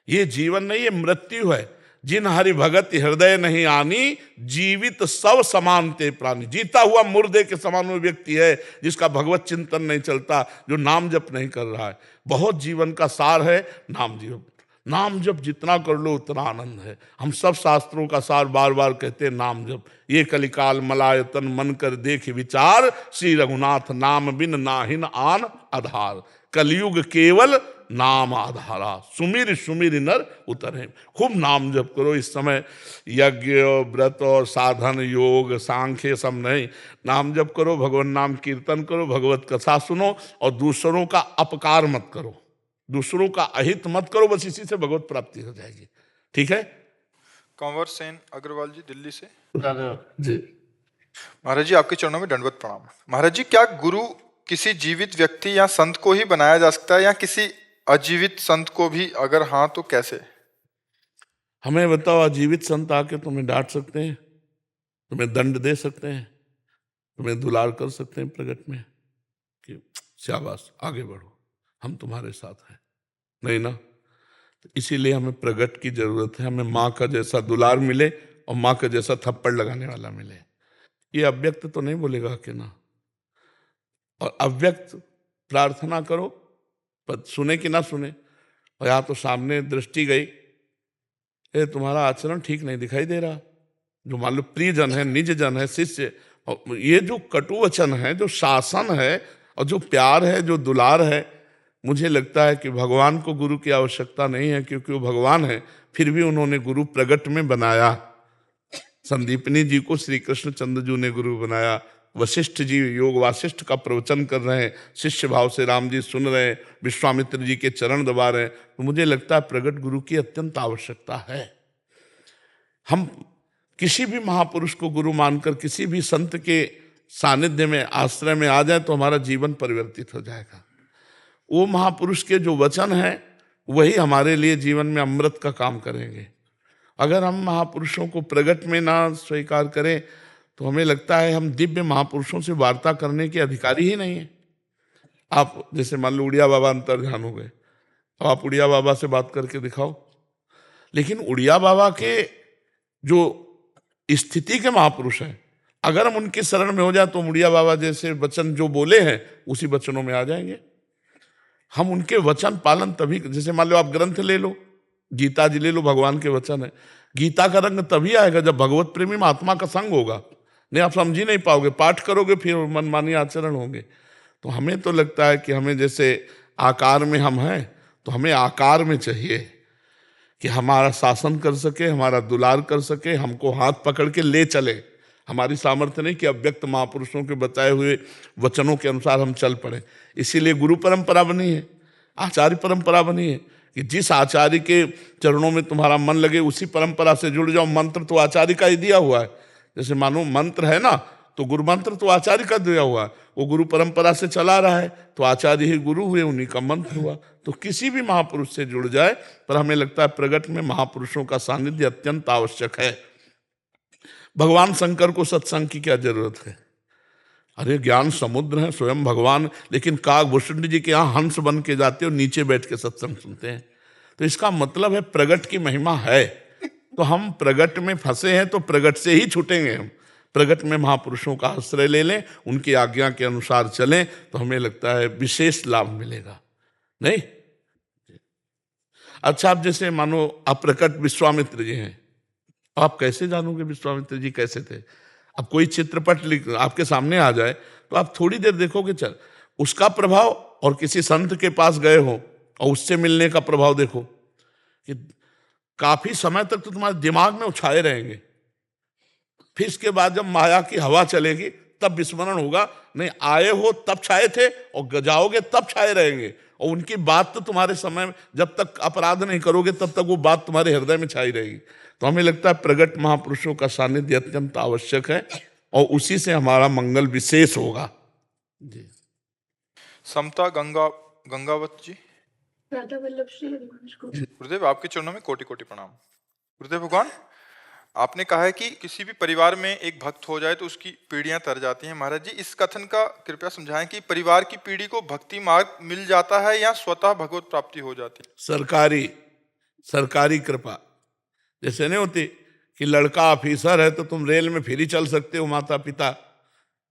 ये जीवन नहीं, ये मृत्यु है। जिन हरि भगत हृदय नहीं आनी, जीवित सब समान ते प्राणी। जीता हुआ मुर्दे के समान वो व्यक्ति है जिसका भगवत चिंतन नहीं चलता, जो नाम जप नहीं कर रहा है। बहुत जीवन का सार है नाम जप। नाम जप जितना कर लो उतना आनंद है। हम सब शास्त्रों का सार बार बार कहते हैं नाम जप। ये कलिकाल मलायतन मन कर देख विचार, श्री रघुनाथ नाम बिन नाहिन आन आधार। कलयुग केवल नाम आधारा, सुमिर सुमिर नर उतरे। खूब नाम जप करो। इस समय यज्ञ व्रत और साधन योग सांख्य सब नहीं, नाम जप करो, भगवान नाम कीर्तन करो, भगवत कथा सुनो, और दूसरों का अपकार मत करो, दूसरों का अहित मत करो। बस इसी से भगवत प्राप्ति हो जाएगी, ठीक है। कंवर सेन अग्रवाल जी, दिल्ली से। जी महाराज जी, आपके चरणों में दंडवत प्रणाम। महाराज जी, क्या गुरु किसी जीवित व्यक्ति या संत को ही बनाया जा सकता है या किसी अजीवित संत को भी? अगर हाँ तो कैसे? हमें बताओ, अजीवित संत आके तुम्हें डांट सकते हैं, तुम्हें दंड दे सकते हैं, तुम्हें दुलार कर सकते हैं प्रगट में कि शाबाश आगे बढ़ो, हम तुम्हारे साथ हैं? नहीं ना। तो इसीलिए हमें प्रगट की जरूरत है। हमें माँ का जैसा दुलार मिले और माँ का जैसा थप्पड़ लगाने वाला मिले। ये अव्यक्त तो नहीं बोलेगा कि ना, और अव्यक्त प्रार्थना करो, पर सुने कि ना सुने। और यहाँ तो सामने दृष्टि गई, तुम्हारा आचरण ठीक नहीं दिखाई दे रहा, जो मान लो प्रियजन है, निज जन है, शिष्य, और ये जो कटु वचन है, जो शासन है, और जो प्यार है, जो दुलार है, मुझे लगता है कि भगवान को गुरु की आवश्यकता नहीं है, क्योंकि वो भगवान है। फिर भी उन्होंने गुरु प्रगट में बनाया। संदीपनी जी को श्री कृष्ण चंद्र ने गुरु बनाया। वशिष्ठ जी योग वासिष्ठ का प्रवचन कर रहे हैं, शिष्य भाव से राम जी सुन रहे हैं, विश्वामित्र जी के चरण दबा रहे हैं। तो मुझे लगता है प्रगट गुरु की अत्यंत आवश्यकता है। हम किसी भी महापुरुष को गुरु मानकर किसी भी संत के सानिध्य में, आश्रय में आ जाए तो हमारा जीवन परिवर्तित हो जाएगा। वो महापुरुष के जो वचन हैं वही हमारे लिए जीवन में अमृत का काम करेंगे। अगर हम महापुरुषों को प्रगट में ना स्वीकार करें तो हमें लगता है हम दिव्य महापुरुषों से वार्ता करने के अधिकारी ही नहीं है। आप जैसे मान लो उड़िया बाबा अंतर्ध्यान हो गए, अब आप उड़िया बाबा से बात करके दिखाओ। लेकिन उड़िया बाबा के जो स्थिति के महापुरुष हैं, अगर हम उनके शरण में हो जाए तो उड़िया बाबा जैसे वचन जो बोले हैं उसी वचनों में आ जाएंगे। हम उनके वचन पालन तभी, जैसे मान लो आप ग्रंथ ले लो, गीता जी ले लो, भगवान के वचन है। गीता का रंग तभी आएगा जब भगवत प्रेमी महात्मा का संग होगा। नहीं, आप समझ ही नहीं पाओगे, पाठ करोगे फिर मनमानी आचरण होंगे। तो हमें तो लगता है कि हमें जैसे आकार में हम हैं तो हमें आकार में चाहिए कि हमारा शासन कर सके, हमारा दुलार कर सके, हमको हाथ पकड़ के ले चले। हमारी सामर्थ्य नहीं कि अव्यक्त महापुरुषों के बताए हुए वचनों के अनुसार हम चल पड़े। इसीलिए गुरु परंपरा बनी है, आचार्य परंपरा बनी है कि जिस आचार्य के चरणों में तुम्हारा मन लगे उसी परंपरा से जुड़ जाओ। मंत्र तो आचार्य का ही दिया हुआ है। जैसे मानो मंत्र है ना, तो गुरु मंत्र तो आचार्य का दिया हुआ है, वो गुरु परंपरा से चला रहा है, तो आचार्य ही गुरु हुए, उन्हीं का मंत्र हुआ। तो किसी भी महापुरुष से जुड़ जाए, पर हमें लगता है प्रगट में महापुरुषों का सानिध्य अत्यंत आवश्यक है। भगवान शंकर को सत्संग की क्या जरूरत है? अरे ज्ञान समुद्र है स्वयं भगवान, लेकिन काकभूषण जी के यहाँ हंस बन के जाते हो, नीचे बैठ के सत्संग सुनते हैं। तो इसका मतलब है प्रगट की महिमा है। तो हम प्रगट में फंसे हैं तो प्रगट से ही छूटेंगे हम। प्रगट में महापुरुषों का आश्रय ले लें, उनकी आज्ञा के अनुसार चलें, तो हमें लगता है विशेष लाभ मिलेगा। नहीं? अच्छा, आप जैसे मानो आप प्रकट विश्वामित्र जी हैं, आप कैसे जानोगे विश्वामित्र जी कैसे थे? अब कोई चित्रपट आपके सामने आ जाए तो आप थोड़ी देर देखोगे, चल उसका प्रभाव, और किसी संत के पास गए हो और उससे मिलने का प्रभाव देखो कि काफी समय तक तो तुम्हारे दिमाग में उछाए रहेंगे। फिर इसके बाद जब माया की हवा चलेगी तब विस्मरण होगा, नहीं आए हो तब छाए थे और जाओगे तब छाए रहेंगे, और उनकी बात तो तुम्हारे समय में, जब तक अपराध नहीं करोगे तब तक वो बात तुम्हारे हृदय में छाई रहेगी। तो हमें लगता है प्रगट महापुरुषों का सानिध्य अत्यंत आवश्यक है, और उसी से हमारा मंगल विशेष होगा। जी। समता गंगावत जी। राधा वल्लभ श्री हरिवंश को। गुरुदेव, आपके चरणों में कोटि कोटि प्रणाम। गुरुदेव भगवान, आपने कहा है कि किसी भी परिवार में एक भक्त हो जाए तो उसकी पीढ़ियां तर जाती हैं। महाराज जी, इस कथन का कृपया समझाएं कि परिवार की पीढ़ी को भक्ति मार्ग मिल जाता है या स्वतः भगवत प्राप्ति हो जाती है? सरकारी कृपा जैसे नहीं होती कि लड़का ऑफिसर है तो तुम रेल में फ्री चल सकते हो, माता पिता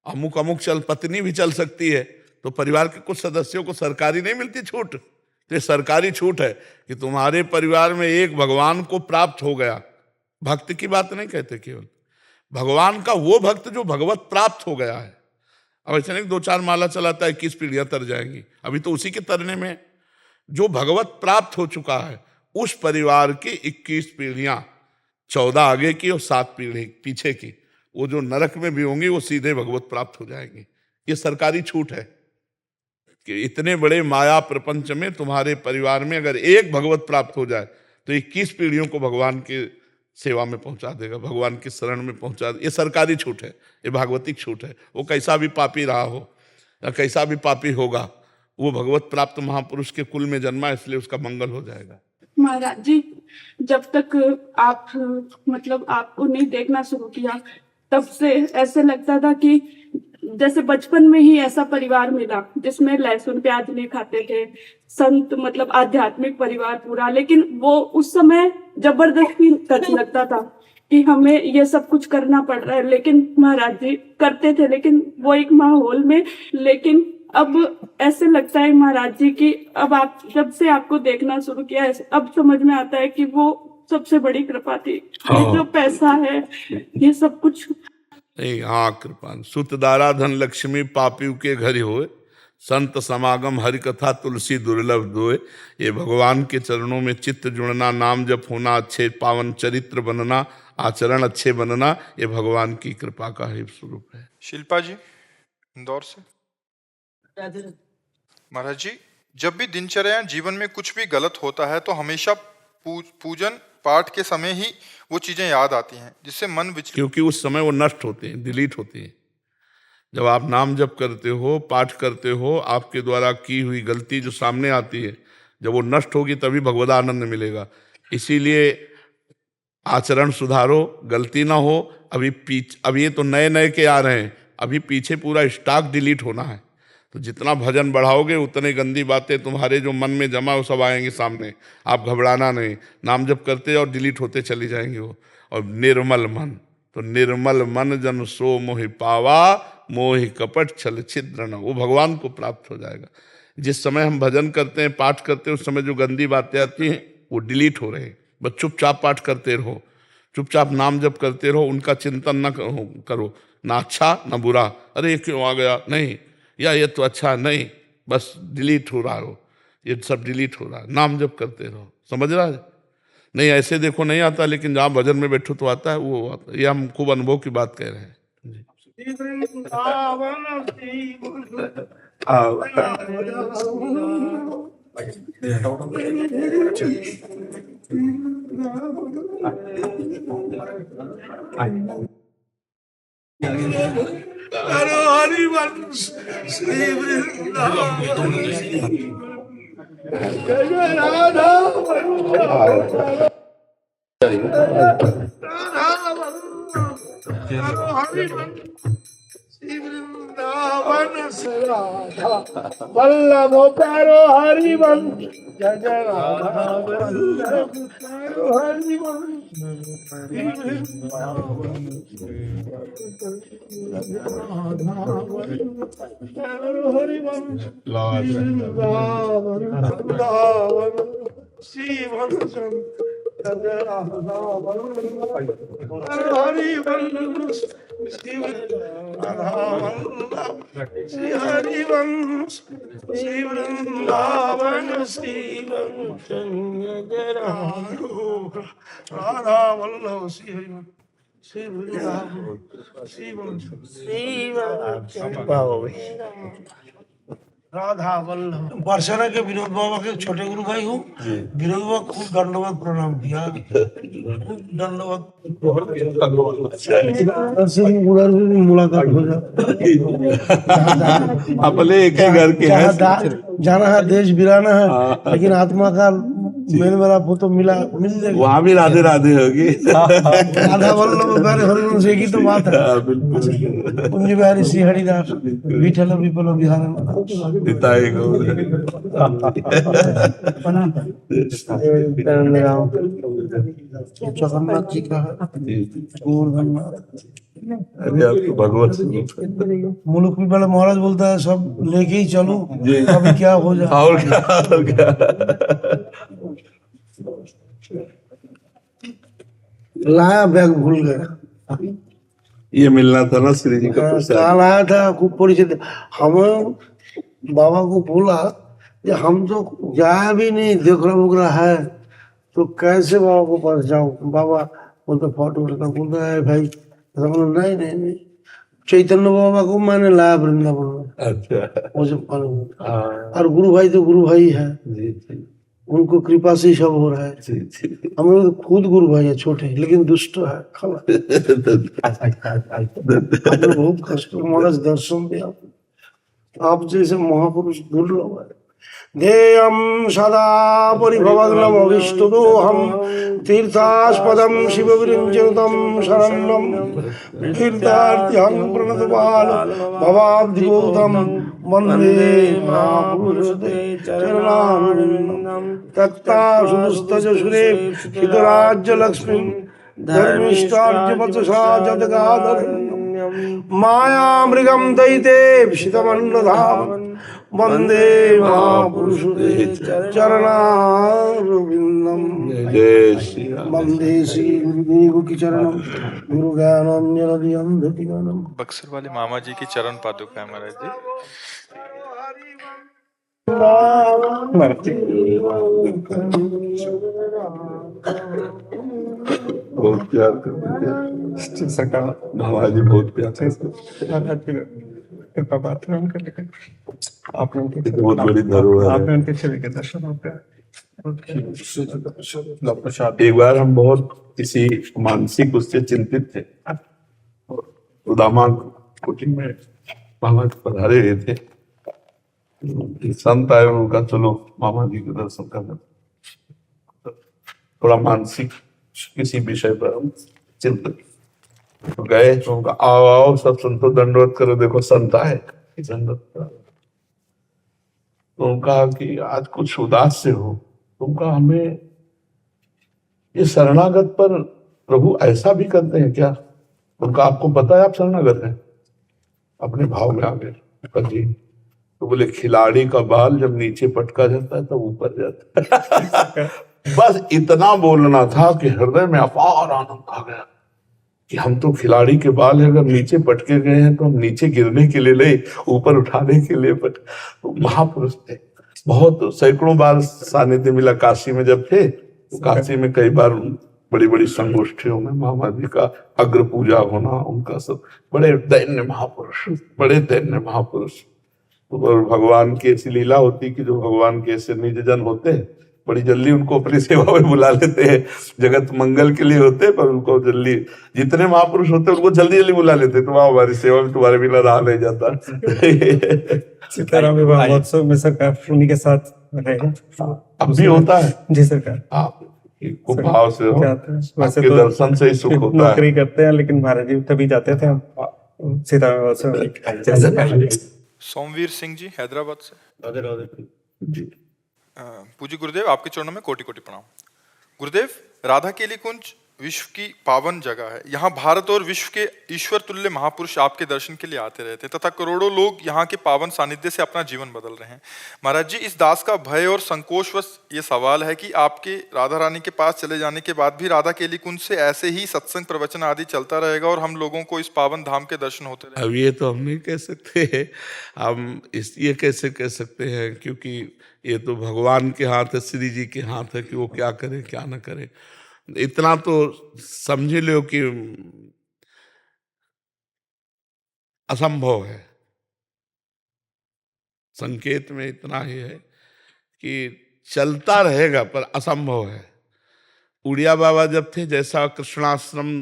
अमुक अमुक पत्नी भी चल सकती है, तो परिवार के कुछ सदस्यों को सरकारी नहीं मिलती छूट। तो ये सरकारी छूट है कि तुम्हारे परिवार में एक भगवान को प्राप्त हो गया। भक्त की बात नहीं कहते, केवल भगवान का वो भक्त जो भगवत प्राप्त हो गया है। अब ऐसे नहीं 2-4 माला चलाता है 21 पीढ़ियां तर जाएंगी, अभी तो उसी के तरने में। जो भगवत प्राप्त हो चुका है उस परिवार की 21 पीढ़ियां, 14 आगे की और 7 पीढ़ी पीछे की, वो जो नरक में भी होंगी वो सीधे भगवत प्राप्त हो जाएंगी। ये सरकारी छूट है कि इतने बड़े माया प्रपंच में तुम्हारे परिवार में अगर एक भगवत प्राप्त हो जाए तो 21 पीढ़ियों को भगवान की सेवा में पहुंचा देगा, भगवान की शरण में पहुंचा देगा। ये सरकारी छूट है, ये भागवतिक छूट है। वो कैसा भी पापी रहा हो या कैसा भी पापी होगा, वो भगवत प्राप्त महापुरुष के कुल में जन्मा, इसलिए उसका मंगल हो जाएगा। महाराज जी, जब तक आप मतलब आपको नहीं देखना शुरू किया तब से ऐसे लगता था कि जैसे बचपन में ही ऐसा परिवार मिला जिसमें लहसुन प्याज नहीं खाते थे, संत मतलब आध्यात्मिक परिवार पूरा। लेकिन वो उस समय जबरदस्ती करने लगता था कि हमें ये सब कुछ करना पड़ रहा है, लेकिन महाराज जी करते थे, लेकिन वो एक माहौल में। लेकिन अब ऐसे लगता है महाराज जी कि अब आप जब से आपको देखना शुरू किया है, अब समझ में आता है कि वो सबसे बड़ी कृपा थी। ये जो पैसा है, ये सब कुछ नहीं, हाँ कृपा। सुत दारा धन लक्ष्मी पापी के घर होए, संत समागम हरि कथा तुलसी दुर्लभ दोए। ये भगवान के चरणों में चित्त जुड़ना, नाम जप होना, अच्छे पावन चरित्र बनना, आचरण अच्छे बनना, ये भगवान की कृपा का ही स्वरूप है। शिल्पा जी इंदौर से। महाराज जी, जब भी दिनचर्या जीवन में कुछ भी गलत होता है तो हमेशा पूजन पाठ के समय ही वो चीजें याद आती हैं, जिससे मन विचलित, क्योंकि उस समय वो नष्ट होते हैं, डिलीट होती हैं। जब आप नाम जप करते हो, पाठ करते हो, आपके द्वारा की हुई गलती जो सामने आती है, जब वो नष्ट होगी तभी भगवद आनंद मिलेगा। इसीलिए आचरण सुधारो, गलती ना हो। अब ये तो नए नए के आ रहे हैं, अभी पीछे पूरा स्टॉक डिलीट होना है। तो जितना भजन बढ़ाओगे उतने गंदी बातें तुम्हारे जो मन में जमा वो सब आएंगे सामने। आप घबराना नहीं, नाम जप करते और डिलीट होते चली जाएंगे वो। और निर्मल मन, तो निर्मल मन जन सो मोहि पावा, मोहि कपट छल छिद्र न, वो भगवान को प्राप्त हो जाएगा। जिस समय हम भजन करते हैं, पाठ करते हैं, उस समय जो गंदी बातें आती हैं वो डिलीट हो रहे हैं। बस चुपचाप पाठ करते रहो, चुपचाप नाम जप करते रहो, उनका चिंतन न करो, ना अच्छा ना बुरा, अरे ये क्यों आ गया, नहीं, या ये तो अच्छा नहीं, बस डिलीट हो रहा हो, ये सब डिलीट हो रहा है। नाम जप करते रहो, समझ रहा है? नहीं ऐसे देखो नहीं आता, लेकिन जहाँ भजन में बैठो तो आता है, वो आता है। ये हम खूब अनुभव की बात कह रहे हैं। हरिवंश श्री वृंदावन जय राधा श्री वृंदावन से राधा वल्लभ प्यारो हरिवंश जय जय राधा वल्लभ प्यारो हरिवंश। हरिवंश वृंदावन श्री हरिवंश श्री हरिवंश श्री वृंदावन श्री राधा वल्लभ श्री हरिवंश श्री वृंदावन श्री राधा वल्लभ। बरसाना के विनोद बाबा के छोटे गुरु भाई हूँ। विनोद बाबा खूब दंडवत प्रणाम किया, खूब दंडवत। मुलाकात हो अपने एक ही घर के हैं। जाना है देश बिराना है, लेकिन आत्मा का मेल मेरा फोटो मिल जाएगा। वहाँ भी राधे राधे होगी। राधा वल्लभ प्यारे हरिवंश एक ही तो बात है। कुंज बिहारी श्री हरिदास विठल विपल बिहार पिताई को जगन्नाथ जी का भगवत मुल्क भी बड़ा महाराज बोलता है सब लेके ही चलो, अभी क्या हो जाए। और क्या लाया बैग भूल गया। ये मिलना था ना श्री जी का प्रसाद। कल आया था खूब परिचित। हम बाबा को बोला कि हम तो जाया भी नहीं, देखरा बुकरा है तो कैसे बाबा को पास जाऊं। बाबा बोलते फोटो उठा, बोलता है भाई नहीं नहीं नहीं, चैतन्य बाबा को मैंने लाया वृंदावन में। अच्छा मुझे मालूम। और गुरु भाई तो गुरु भाई है, उनको कृपा से ही सब हो रहा है। हम लोग तो खुद गुरु भाई है छोटे, लेकिन दुष्ट है खला। बहुत कष्ट महाराज दर्शन दिया। आप जैसे महापुरुष दुर्लभ है। ध्येयं सदा परिभवग्नं अभिष्टदोहं तीर्थास्पदं शिवविरञ्जनं शरणं तीर्थार्थिहं प्रणतपाल भवाब्धिभूतं वन्दे महापुरुषते चरणारविन्दं तत्तासुस्तजसुरे हितराज्यलक्ष्मीं धर्मिष्ठार्यवचसा जदगाधरण्यं मायामृगं दयिते शितमन्नधाम वंदे महापुरुषते चरणारविन्दं जय श्री राम। वंदे श्री गुरुदेव की चरणम गुरु ज्ञानम। बक्सर वाले मामा जी की चरण पादुका है महाराज जी। बहुत प्यार करते हैं मामा जी, बहुत प्यार करते बहुत बड़ी धरोहर है। एक बार हम बहुत किसी मानसिक उससे चिंतित थे, उदामा कोचिंग में मामा जी पधारे हुए थे। संत आए, उनका चलो मामा जी के दर्शन करना। थोड़ा मानसिक किसी विषय पर हम चिंतित तो गए, तो उनका आओ आओ सब संतो दंडवत करो, देखो संत आए दंडवत करो। तो उनका कि आज कुछ उदास से हो, उनका हमें ये शरणागत पर प्रभु ऐसा भी करते हैं क्या? उनका आपको पता है आप शरणागत हैं? अपने भाव में आ गए जी। तो बोले खिलाड़ी का बाल जब नीचे पटका जाता है तो ऊपर जाता है। बस इतना बोलना था कि हृदय में अपार आनंद आ गया कि हम तो खिलाड़ी के बाल है, अगर नीचे पटके गए हैं तो हम नीचे गिरने के लिए नहीं, ऊपर उठाने के लिए तो महापुरुष थे। बहुत सैकड़ों बार सानिध्य मिला। काशी में जब थे तो काशी में कई बार बड़ी बड़ी संगोष्ठियों में मामा जी का अग्र पूजा होना, उनका सब बड़े दैन्य महापुरुष, बड़े दैन्य महापुरुष। तो भगवान की ऐसी लीला होती कि जो भगवान के ऐसे निज जन होते हैं बड़ी जल्दी उनको अपनी सेवा में बुला लेते हैं। जगत मंगल के लिए होते हैं पर उनको जल्दी, जितने महापुरुष होते हैं उनको जल्दी जल्दी बुला लेते हैं। तो वहाँ हमारी सेवा में तुम्हारे बिना रहा नहीं जाता। सीताराम विवाह महोत्सव में सरकार उन्हीं के साथ रहेगा। अब भी होता है जी सरकार। आप खूब भाव से हो, वैसे आपके तो दर्शन से ही सुख होता है। नौकरी करते हैं, लेकिन भारत जी तभी जाते थे हम सीताराम महोत्सव। सोमवीर सिंह जी हैदराबाद से। जी पूज्य गुरुदेव, आपके चरणों में कोटि कोटि प्रणाम। गुरुदेव, राधा केली कुंज विश्व की पावन जगह है। यहाँ भारत और विश्व के ईश्वर तुल्य महापुरुष आपके दर्शन के लिए आते रहते हैं तथा करोड़ों लोग यहाँ के पावन सानिध्य से अपना जीवन बदल रहे हैं। महाराज जी, इस दास का भय और संकोचवश ये सवाल है कि आपके राधा रानी के पास चले जाने के बाद भी राधा केली कुंज से ऐसे ही सत्संग प्रवचन आदि चलता रहेगा और हम लोगों को इस पावन धाम के दर्शन होते रहेंगे? अब ये तो हम नहीं कह सकते। हम ये कैसे कह सकते हैं, क्योंकि ये तो भगवान के हाथ है, श्री जी के हाथ है कि वो क्या करे क्या ना करे। इतना तो समझ लो कि असंभव है। संकेत में इतना ही है कि चलता रहेगा पर असंभव है। उड़िया बाबा जब थे, जैसा कृष्णाश्रम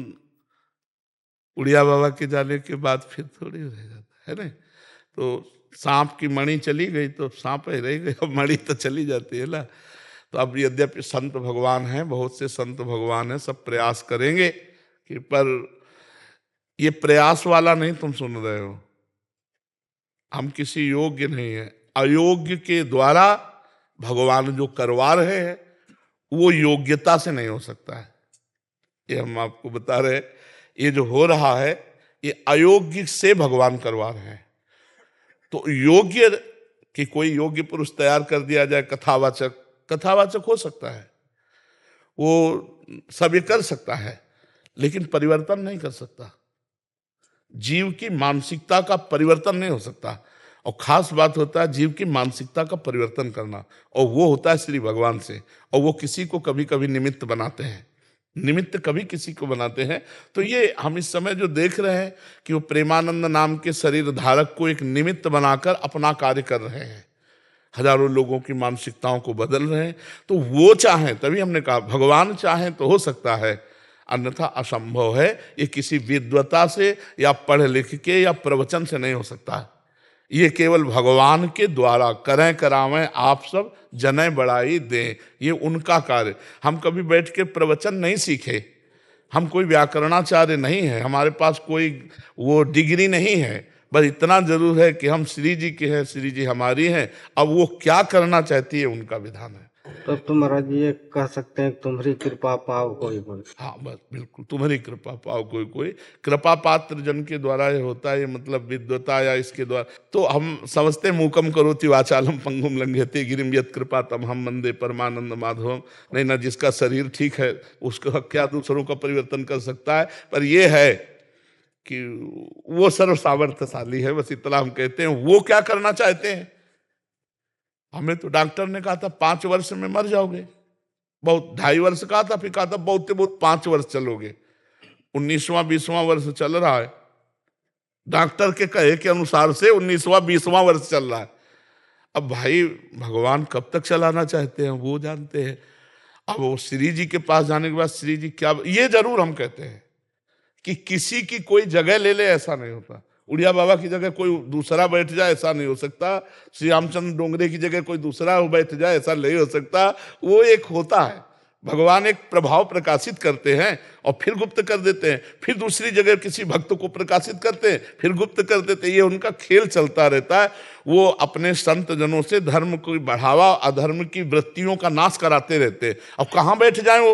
उड़िया बाबा के जाने के बाद फिर थोड़ी रह जाता है ना। तो सांप की मणि चली गई तो सांप ही रह गई, अब मणि तो चली जाती है ना। तो अब यद्यपि संत भगवान हैं, बहुत से संत भगवान हैं, सब प्रयास करेंगे कि, पर ये प्रयास वाला नहीं तुम सुन रहे हो। हम किसी योग्य नहीं है, अयोग्य के द्वारा भगवान जो करवा रहे हैं वो योग्यता से नहीं हो सकता है। ये हम आपको बता रहे हैं, ये जो हो रहा है ये अयोग्य से भगवान करवा रहे हैं। तो योग्य कि कोई योग्य पुरुष तैयार कर दिया जाए, कथावाचक हो सकता है, वो सब ये कर सकता है, लेकिन परिवर्तन नहीं कर सकता। जीव की मानसिकता का परिवर्तन नहीं हो सकता। और खास बात होता है जीव की मानसिकता का परिवर्तन करना, और वो होता है श्री भगवान से। और वो किसी को कभी कभी निमित्त बनाते हैं, निमित्त कभी किसी को बनाते हैं। तो ये हम इस समय जो देख रहे हैं कि वो प्रेमानंद नाम के शरीर धारक को एक निमित्त बनाकर अपना कार्य कर रहे हैं, हजारों लोगों की मानसिकताओं को बदल रहे हैं। तो वो चाहें, तभी हमने कहा भगवान चाहें तो हो सकता है, अन्यथा असंभव है। ये किसी विद्वता से या पढ़ लिख के या प्रवचन से नहीं हो सकता है। ये केवल भगवान के द्वारा करें करावें आप सब जने बढ़ाई दें, ये उनका कार्य। हम कभी बैठ के प्रवचन नहीं सीखे, हम कोई व्याकरणाचार्य नहीं है, हमारे पास कोई वो डिग्री नहीं है, बस इतना जरूर है कि हम श्री जी के हैं, श्री जी हमारी हैं। अब वो क्या करना चाहती है उनका विधान है। तब तो महाराज ये कह सकते हैं तुम्हारी कृपा पाओ कोई कोई। हाँ बस बिल्कुल, तुम्हारी कृपा पाओ कोई कोई। कृपा पात्र जन के द्वारा ये होता है, मतलब विद्वता या इसके द्वारा। तो हम समझते मूकम करोति वाचालम पंगुम लंघयते गिरिम यत् कृपा तम हम वंदे परमानंद माधवम। नहीं ना, जिसका शरीर ठीक है उसका क्या दूसरों का परिवर्तन कर सकता है। पर ये है कि वो सर्व सामर्थ्यशाली है, बस इतना हम कहते हैं। वो क्या करना चाहते हैं? हमें तो डॉक्टर ने कहा था 5 वर्ष में मर जाओगे, बहुत 2.5 वर्ष कहा था, फिर कहा था बहुत से बहुत 5 वर्ष चलोगे। 19वां 20वां वर्ष चल रहा है, डॉक्टर के कहे के अनुसार से 19वां 20वां वर्ष चल रहा है। अब भाई भगवान कब तक चलाना चाहते हैं वो जानते हैं। अब वो श्री जी के पास जाने के बाद श्री जी क्या, ये जरूर हम कहते हैं कि किसी की कोई जगह ले ले, ऐसा नहीं होता। उड़िया बाबा की जगह कोई दूसरा बैठ जाए ऐसा नहीं हो सकता। श्री रामचंद्र डोंगरे की जगह कोई दूसरा बैठ जाए ऐसा नहीं हो सकता। वो एक होता है, भगवान एक प्रभाव प्रकाशित करते हैं और फिर गुप्त कर देते हैं, फिर दूसरी जगह किसी भक्त को प्रकाशित करते हैं, फिर गुप्त कर देते हैं। ये उनका खेल चलता रहता है। वो अपने संत जनों से धर्म को बढ़ावा, अधर्म की वृत्तियों का नाश कराते रहते हैं। अब कहाँ बैठ जाए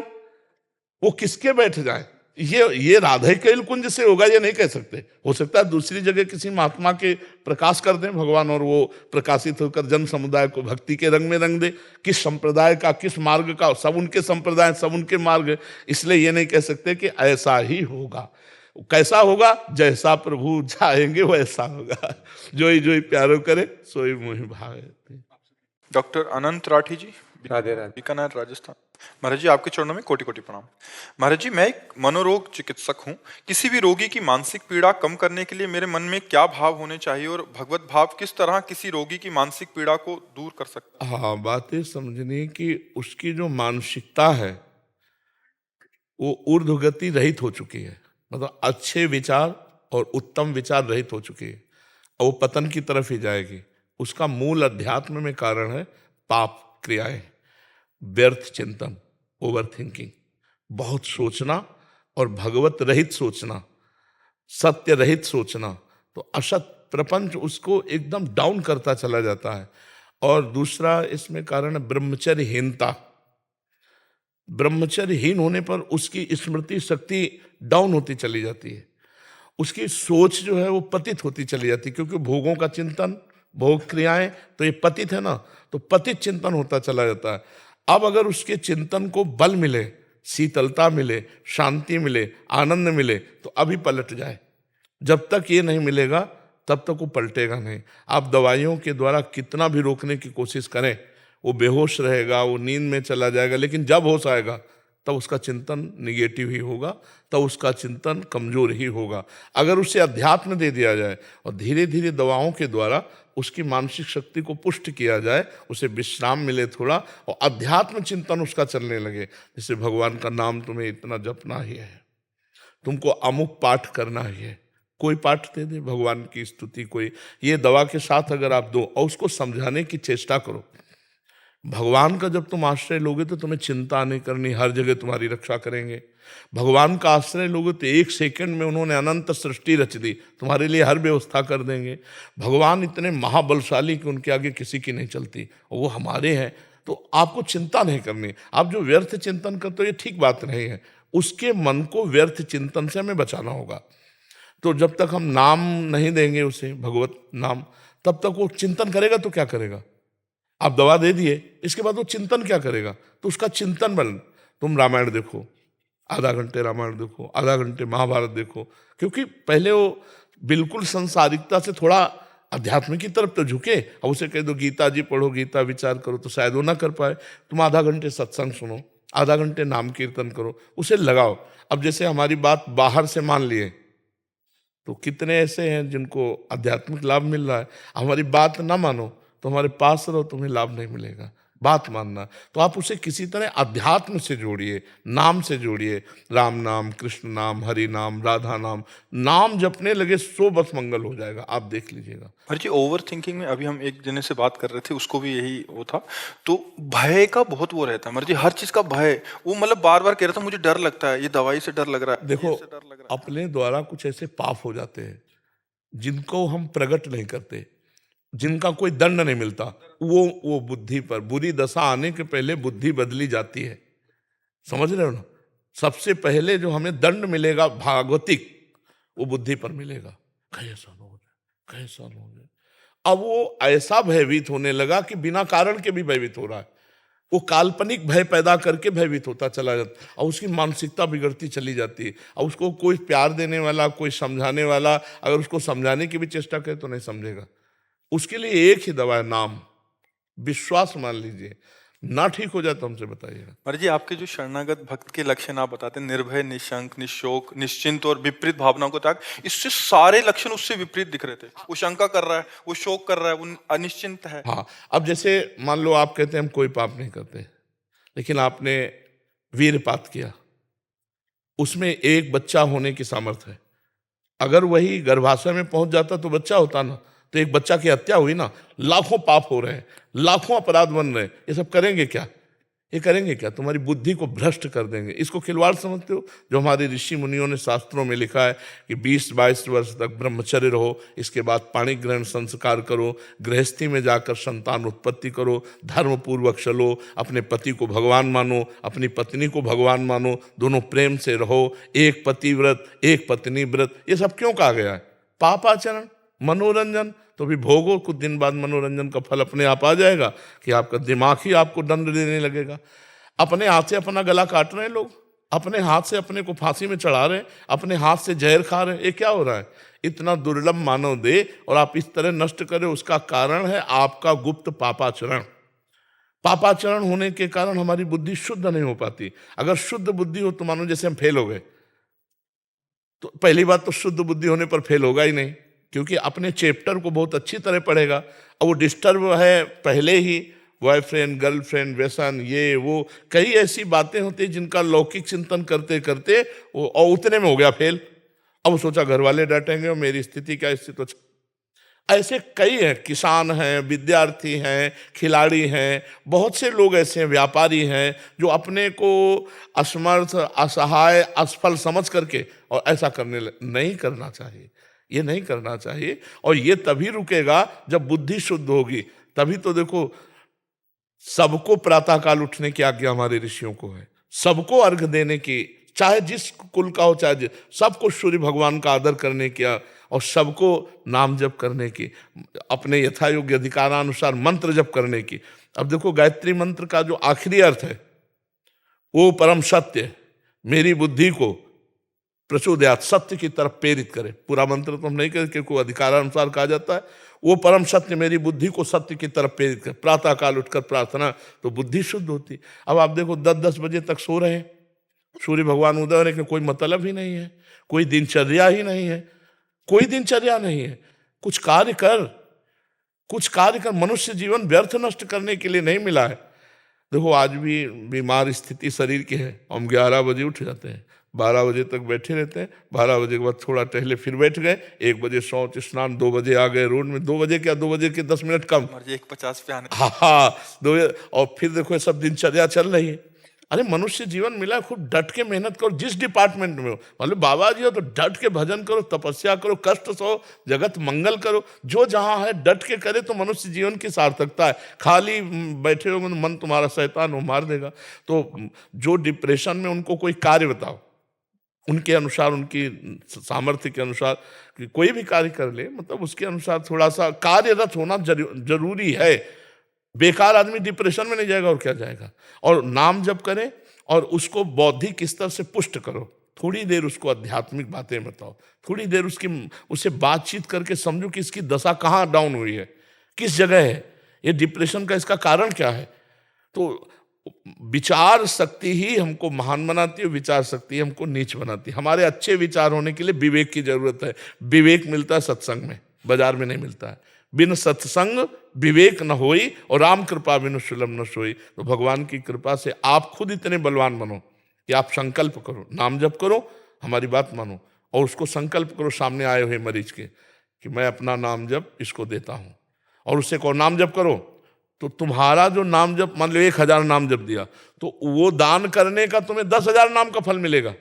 वो किसके बैठ जाए? ये राधा कैल कुंज से होगा ये नहीं कह सकते। हो सकता है दूसरी जगह किसी महात्मा के प्रकाश कर दें भगवान, और वो प्रकाशित होकर जन समुदाय को भक्ति के रंग में रंग दे। किस संप्रदाय का, किस मार्ग का, सब उनके संप्रदाय, सब उनके मार्ग। इसलिए ये नहीं कह सकते कि ऐसा ही होगा। कैसा होगा? जैसा प्रभु चाहेंगे वैसा होगा। जो ही प्यारो करे सोई मोहि भावे। डॉक्टर अनंत राठी जी, राधे राधे। बीकानेर, राजस्थान। महाराज जी, आपके चरणों में कोटि कोटि प्रणाम। महाराज जी, मैं एक मनोरोग चिकित्सक हूँ। किसी भी रोगी की मानसिक पीड़ा कम करने के लिए मेरे मन में क्या भाव होने चाहिए और भगवत भाव किस तरह किसी रोगी की मानसिक पीड़ा को दूर कर सकता है? हाँ, बात ये समझनी कि उसकी जो मानसिकता है वो ऊर्ध्वगति रहित हो चुकी है, मतलब अच्छे विचार और उत्तम विचार रहित हो चुकी है, और वो पतन की तरफ ही जाएगी। उसका मूल अध्यात्म में कारण है पाप क्रियाएं, व्यर्थ चिंतन, ओवर थिंकिंग, बहुत सोचना और भगवत रहित सोचना, सत्य रहित सोचना। तो असत प्रपंच उसको एकदम डाउन करता चला जाता है। और दूसरा इसमें कारण है ब्रह्मचर्यहीनता। ब्रह्मचर्यहीन होने पर उसकी स्मृति शक्ति डाउन होती चली जाती है, उसकी सोच जो है वो पतित होती चली जाती है, क्योंकि भोगों का चिंतन, भोग क्रियाएं, तो ये पतित है ना, तो पतित चिंतन होता चला जाता है। अब अगर उसके चिंतन को बल मिले, शीतलता मिले, शांति मिले, आनंद मिले, तो अभी पलट जाए। जब तक ये नहीं मिलेगा तब तक वो पलटेगा नहीं। आप दवाइयों के द्वारा कितना भी रोकने की कोशिश करें, वो बेहोश रहेगा, वो नींद में चला जाएगा, लेकिन जब होश आएगा तब उसका चिंतन निगेटिव ही होगा, तब उसका चिंतन कमजोर ही होगा। अगर उसे अध्यात्म दे दिया जाए और धीरे धीरे दवाओं के द्वारा उसकी मानसिक शक्ति को पुष्ट किया जाए, उसे विश्राम मिले थोड़ा, और अध्यात्म चिंतन उसका चलने लगे, जैसे भगवान का नाम तुम्हें इतना जपना ही है, तुमको अमुक पाठ करना ही है, कोई पाठ दे दे भगवान की स्तुति, कोई ये दवा के साथ अगर आप दो और उसको समझाने की चेष्टा करो। भगवान का जब तुम आश्रय लोगे तो तुम्हें चिंता नहीं करनी, हर जगह तुम्हारी रक्षा करेंगे। भगवान का आश्रय लोगे तो एक सेकंड में उन्होंने अनंत सृष्टि रच दी, तुम्हारे लिए हर व्यवस्था कर देंगे। भगवान इतने महाबलशाली कि उनके आगे किसी की नहीं चलती, और वो हमारे हैं, तो आपको चिंता नहीं करनी। आप जो व्यर्थ चिंतन करते हो ये ठीक बात नहीं है, उसके मन को व्यर्थ चिंतन से हमें बचाना होगा। तो जब तक हम नाम नहीं देंगे उसे, भगवत नाम, तब तक वो चिंतन करेगा तो क्या करेगा? आप दवा दे दिए, इसके बाद वो चिंतन क्या करेगा? तो उसका चिंतन बल, तुम रामायण देखो, आधा घंटे रामायण देखो, आधा घंटे महाभारत देखो, क्योंकि पहले वो बिल्कुल संसारिकता से थोड़ा अध्यात्म की तरफ तो झुके। अब उसे कह दो गीता जी पढ़ो, गीता विचार करो, तो शायद वो ना कर पाए। तुम आधा घंटे सत्संग सुनो, आधा घंटे नाम कीर्तन करो, उसे लगाओ। अब जैसे हमारी बात बाहर से मान लिए, तो कितने ऐसे हैं जिनको आध्यात्मिक लाभ मिल रहा है। हमारी बात ना मानो तो हमारे पास रहो, तुम्हें लाभ नहीं मिलेगा। बात मानना, तो आप उसे किसी तरह अध्यात्म से जोड़िए, नाम से जोड़िए। राम नाम, कृष्ण नाम, हरि नाम, राधा नाम, नाम जपने लगे सो बस मंगल हो जाएगा, आप देख लीजिएगा। हर जी ओवर थिंकिंग में अभी हम एक जने से बात कर रहे थे, उसको भी यही वो था, तो भय का बहुत वो रहता है मर्जी, हर चीज का भय। वो मतलब बार बार कह रहा था मुझे डर लगता है, ये दवाई से डर लग रहा है, देखो, ये से डर लग रहा है। अपने द्वारा कुछ ऐसे पाप हो जाते हैं जिनको हम प्रकट नहीं करते, जिनका कोई दंड नहीं मिलता, वो बुद्धि पर, बुरी दशा आने के पहले बुद्धि बदली जाती है। समझ रहे हो ना? सबसे पहले जो हमें दंड मिलेगा भागवतिक, वो बुद्धि पर मिलेगा। कहीं ऐसा न हो जाए, कहीं ऐसा न हो जाए। अब वो ऐसा भयभीत होने लगा कि बिना कारण के भी भयभीत हो रहा है। वो काल्पनिक भय पैदा करके भयभीत होता चला जाता, और उसकी मानसिकता बिगड़ती चली जाती है। और उसको कोई प्यार देने वाला, कोई समझाने वाला, अगर उसको समझाने की भी चेष्टा करे तो नहीं समझेगा। उसके लिए एक ही दवा है, नाम, विश्वास मान लीजिए। ना ठीक हो जाए तो हमसे बताइएगा। मर्जी आपके जो शरणागत भक्त के लक्षण आप बताते हैं, निर्भय, निशंक, निशोक, निश्चिंत और विपरीत भावनाओं को त्याग, इससे सारे लक्षण उससे विपरीत दिख रहे थे। वो शंका कर रहा है, वो शोक कर रहा है, वो अनिश्चिंत है। हाँ, अब जैसे मान लो आप कहते हैं हम कोई पाप नहीं करते, लेकिन आपने वीरपात किया, उसमें एक बच्चा होने की सामर्थ्य है। अगर वही गर्भाशय में पहुंच जाता तो बच्चा होता ना, तो एक बच्चा की हत्या हुई ना। लाखों पाप हो रहे हैं, लाखों अपराध बन रहे हैं, ये सब करेंगे क्या? ये करेंगे क्या? तुम्हारी बुद्धि को भ्रष्ट कर देंगे। इसको खिलवाड़ समझते हो? जो हमारे ऋषि मुनियों ने शास्त्रों में लिखा है कि 20-22 वर्ष तक ब्रह्मचर्य रहो, इसके बाद पाणी ग्रहण संस्कार करो, गृहस्थी में जाकर संतान उत्पत्ति करो, धर्म पूर्वक चलो, अपने पति को भगवान मानो, अपनी पत्नी को भगवान मानो, दोनों प्रेम से रहो, एक पति व्रत, एक पत्नी व्रत। ये सब क्यों कहा गया है? पापाचरण, मनोरंजन, तो भी भोगो, कुछ दिन बाद मनोरंजन का फल अपने आप आ जाएगा कि आपका दिमाग ही आपको दंड देने लगेगा। अपने हाथ से अपना गला काट रहे हैं लोग, अपने हाथ से अपने को फांसी में चढ़ा रहे हैं, अपने हाथ से जहर खा रहे हैं। ये क्या हो रहा है? इतना दुर्लभ मानव दे और आप इस तरह नष्ट करें, उसका कारण है आपका गुप्त पापाचरण। पापाचरण होने के कारण हमारी बुद्धि शुद्ध नहीं हो पाती। अगर शुद्ध बुद्धि हो तो मानो जैसे हम फेल हो गए, तो पहली बात तो शुद्ध बुद्धि होने पर फेल होगा ही नहीं, क्योंकि अपने चैप्टर को बहुत अच्छी तरह पढ़ेगा। और वो डिस्टर्ब है पहले ही, बॉयफ्रेंड, गर्लफ्रेंड, व्यसन, ये वो कई ऐसी बातें होती हैं जिनका लौकिक चिंतन करते करते वो और उतने में हो गया फेल। अब सोचा घर वाले डांटेंगे और मेरी स्थिति क्या स्थिति। ऐसे कई हैं, किसान हैं, विद्यार्थी हैं, खिलाड़ी हैं, बहुत से लोग ऐसे हैं, व्यापारी हैं, जो अपने को असमर्थ, असहाय, असफल समझ करके और ऐसा नहीं करना चाहिए। ये नहीं करना चाहिए, और ये तभी रुकेगा जब बुद्धि शुद्ध होगी। तभी तो देखो, सबको प्रातःकाल उठने की आज्ञा हमारे ऋषियों को है, सबको अर्घ देने की, चाहे जिस कुल का हो चाहे सबको सूर्य भगवान का आदर करने की और सबको नाम जप करने की, अपने यथायोग्य अधिकारानुसार मंत्र जप करने की। अब देखो गायत्री मंत्र का जो आखिरी अर्थ है वो परम सत्य मेरी बुद्धि को प्रचोदयात, सत्य की तरफ प्रेरित करे। पूरा मंत्र तो हम नहीं कहते क्योंकि अधिकारानुसार कहा जाता है। वो परम सत्य मेरी बुद्धि को सत्य की तरफ प्रेरित करे। प्रातः काल उठकर प्रार्थना तो बुद्धि शुद्ध होती। अब आप देखो 10-10 बजे तक सो रहे हैं, सूर्य भगवान उदय होने का कोई मतलब ही नहीं है, कोई दिनचर्या ही नहीं है, कोई दिनचर्या नहीं है। कुछ कार्य कर, मनुष्य जीवन व्यर्थ नष्ट करने के लिए नहीं मिला है। देखो आज भी बीमार स्थिति शरीर की है, हम 11 बजे उठ जाते हैं, 12 बजे तक बैठे रहते हैं, 12 बजे के बाद थोड़ा टहले फिर बैठ गए, 1 बजे शौच स्नान, 2 बजे आ गए रोड में, 2 बजे क्या 2 बजे के 10 मिनट कम, 1:50 पे आने। हाँ 2 बजे, और फिर देखो ये सब दिनचर्या चल रही है। अरे मनुष्य जीवन मिला है, खूब डट के मेहनत करो जिस डिपार्टमेंट में हो। मतलब बाबा जी हो तो डट के भजन करो, तपस्या करो, कष्ट सहो, जगत मंगल करो, जो जहां है डट के करे तो मनुष्य जीवन की सार्थकता है। खाली बैठे हो मन तुम्हारा शैतान वो मार देगा। तो जो डिप्रेशन में, उनको कोई कार्य बताओ, उनके अनुसार, उनकी सामर्थ्य के अनुसार कि कोई भी कार्य कर ले, मतलब उसके अनुसार थोड़ा सा कार्यरत होना जरूरी है। बेकार आदमी डिप्रेशन में नहीं जाएगा और क्या जाएगा। और नाम जप करें और उसको बौद्धिक स्तर से पुष्ट करो। थोड़ी देर उसको आध्यात्मिक बातें बताओ, थोड़ी देर उससे बातचीत करके समझो कि इसकी दशा कहाँ डाउन हुई है, किस जगह है, ये डिप्रेशन का इसका कारण क्या है। तो विचार शक्ति ही हमको महान बनाती है, विचार शक्ति हमको नीच बनाती है। हमारे अच्छे विचार होने के लिए विवेक की जरूरत है। विवेक मिलता है सत्संग में, बाजार में नहीं मिलता है। बिन सत्संग विवेक न होई और राम कृपा बिनु सुलभ न सोई। तो भगवान की कृपा से आप खुद इतने बलवान बनो कि आप संकल्प करो, नाम जप करो, हमारी बात मानो और उसको संकल्प करो सामने आए हुए मरीज के कि मैं अपना नाम जप इसको देता हूं। और उससे कहो नाम जप करो, तो तुम्हारा जो नाम जप, मान लो 1000 नाम जप दिया तो वो दान करने का तुम्हें 10,000 नाम का फल मिलेगा।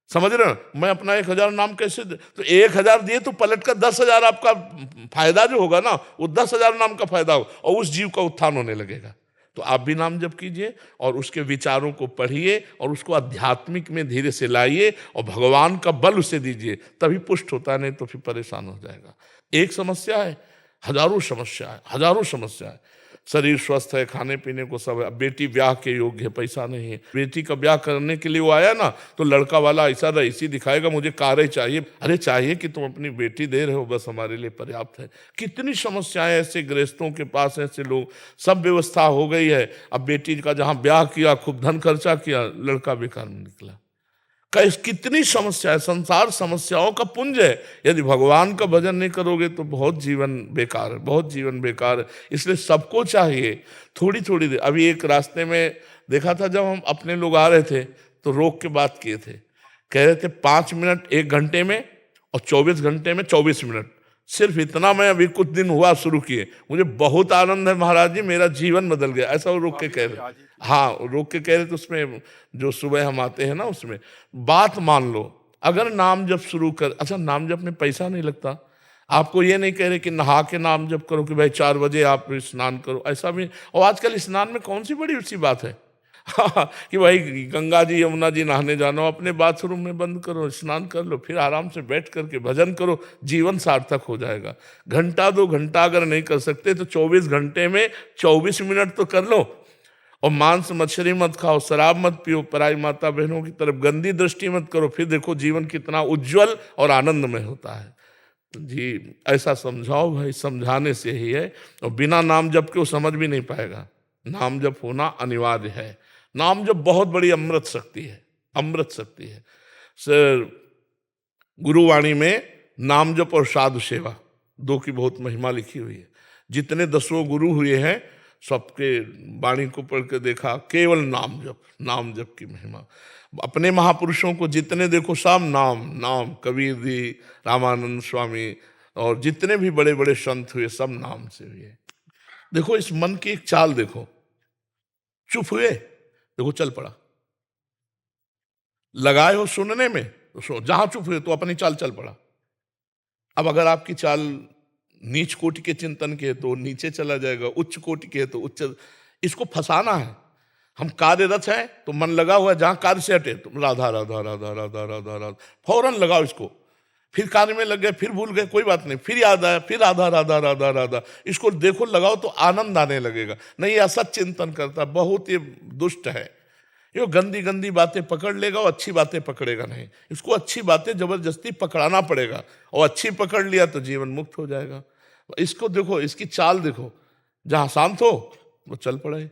समझ रहे हो? मैं अपना 1000 नाम कैसे दे? तो 1000 दिए तो पलट कर 10,000 आपका फायदा जो होगा ना, वो 10,000 नाम का फायदा होगा और उस जीव का उत्थान होने लगेगा। तो आप भी नाम जप कीजिए और उसके विचारों को पढ़िए और उसको आध्यात्मिक में धीरे से लाइए और भगवान का बल उसे दीजिए, तभी पुष्ट होता है, नहीं तो फिर परेशान हो जाएगा। एक समस्या है, हजारों समस्या है। शरीर स्वस्थ है, खाने पीने को सब है। बेटी ब्याह के योग्य है, पैसा नहीं है। बेटी का ब्याह करने के लिए वो आया ना, तो लड़का वाला ऐसा रईसी दिखाएगा, मुझे कारें चाहिए। अरे चाहिए कि तुम अपनी बेटी दे रहे हो, बस हमारे लिए पर्याप्त है। कितनी समस्याएं ऐसे गृहस्थों के पास, ऐसे लोग, सब व्यवस्था हो गई है। अब बेटी का जहां ब्याह किया, खूब धन खर्चा किया, लड़का बेकार में निकला। कितनी समस्या है, संसार समस्याओं का पुंज है। यदि भगवान का भजन नहीं करोगे तो बहुत जीवन बेकार है, बहुत जीवन बेकार है। इसलिए सबको चाहिए थोड़ी थोड़ी देर। अभी एक रास्ते में देखा था, जब हम अपने लोग आ रहे थे तो रोक के बात किए थे, कह रहे थे 5 मिनट 1 घंटे में और 24 घंटे में 24 मिनट। सिर्फ इतना मैं अभी कुछ दिन हुआ शुरू किए, मुझे बहुत आनंद है महाराज जी, मेरा जीवन बदल गया। ऐसा वो रोक के कह रहे, हाँ रोक के कह रहे। तो उसमें जो सुबह हम आते हैं ना, उसमें बात मान लो। अगर नाम जप शुरू कर, अच्छा नाम जप में पैसा नहीं लगता। आपको ये नहीं कह रहे कि नहा के नाम जप करो कि भाई 4 बजे आप स्नान करो, ऐसा भी। और आजकल स्नान में कौन सी बड़ी ऊंची बात है कि भाई गंगा जी यमुना जी नहाने जाना, अपने बाथरूम में बंद करो, स्नान कर लो, फिर आराम से बैठ करके भजन करो, जीवन सार्थक हो जाएगा। घंटा 2 घंटा अगर नहीं कर सकते तो 24 घंटे में 24 मिनट तो कर लो। और मांस मछली मत खाओ, शराब मत पियो, पराई माता बहनों की तरफ गंदी दृष्टि मत करो, फिर देखो जीवन कितना उज्जवल और आनंदमय होता है। तो जी ऐसा समझाओ भाई, समझाने से ही है। और बिना नाम जप के वो समझ भी नहीं पाएगा। नाम जप होना अनिवार्य है। नाम जप बहुत बड़ी अमृत शक्ति है, अमृत शक्ति है। सर गुरुवाणी में नाम जप और साधु सेवा 2 की बहुत महिमा लिखी हुई है। जितने 10 गुरु हुए हैं सबके वाणी को पढ़ के देखा, केवल नाम जप की महिमा। अपने महापुरुषों को जितने देखो सब नाम, कबीर जी, रामानंद स्वामी और जितने भी बड़े बड़े संत हुए सब नाम से हुए। देखो इस मन की एक चाल देखो, चुप हुए, देखो चल पड़ा। लगाए हो सुनने में तो जहां चुप हुए तो अपनी चाल चल पड़ा। अब अगर आपकी चाल नीच कोटि के चिंतन के है तो नीचे चला जाएगा, उच्च कोटि के है तो उच्च। इसको फंसाना है। हम कार्यरत हैं तो मन लगा हुआ है, जहां कार्य से हटे तुम राधा राधा राधा राधा राधा राधा फौरन लगाओ इसको। फिर कार्य में लग गए, फिर भूल गए, कोई बात नहीं, फिर याद आया, फिर राधा राधा राधा राधा, इसको देखो लगाओ तो आनंद आने लगेगा। नहीं, असत चिंतन करता, बहुत ये दुष्ट है, ये गंदी गंदी बातें पकड़ लेगा और अच्छी बातें पकड़ेगा नहीं। इसको अच्छी बातें जबरदस्ती पकड़ाना पड़ेगा, और अच्छी पकड़ लिया तो जीवन मुक्त हो जाएगा। इसको देखो, इसकी चाल देखो, जहां शांत हो वो चल पड़े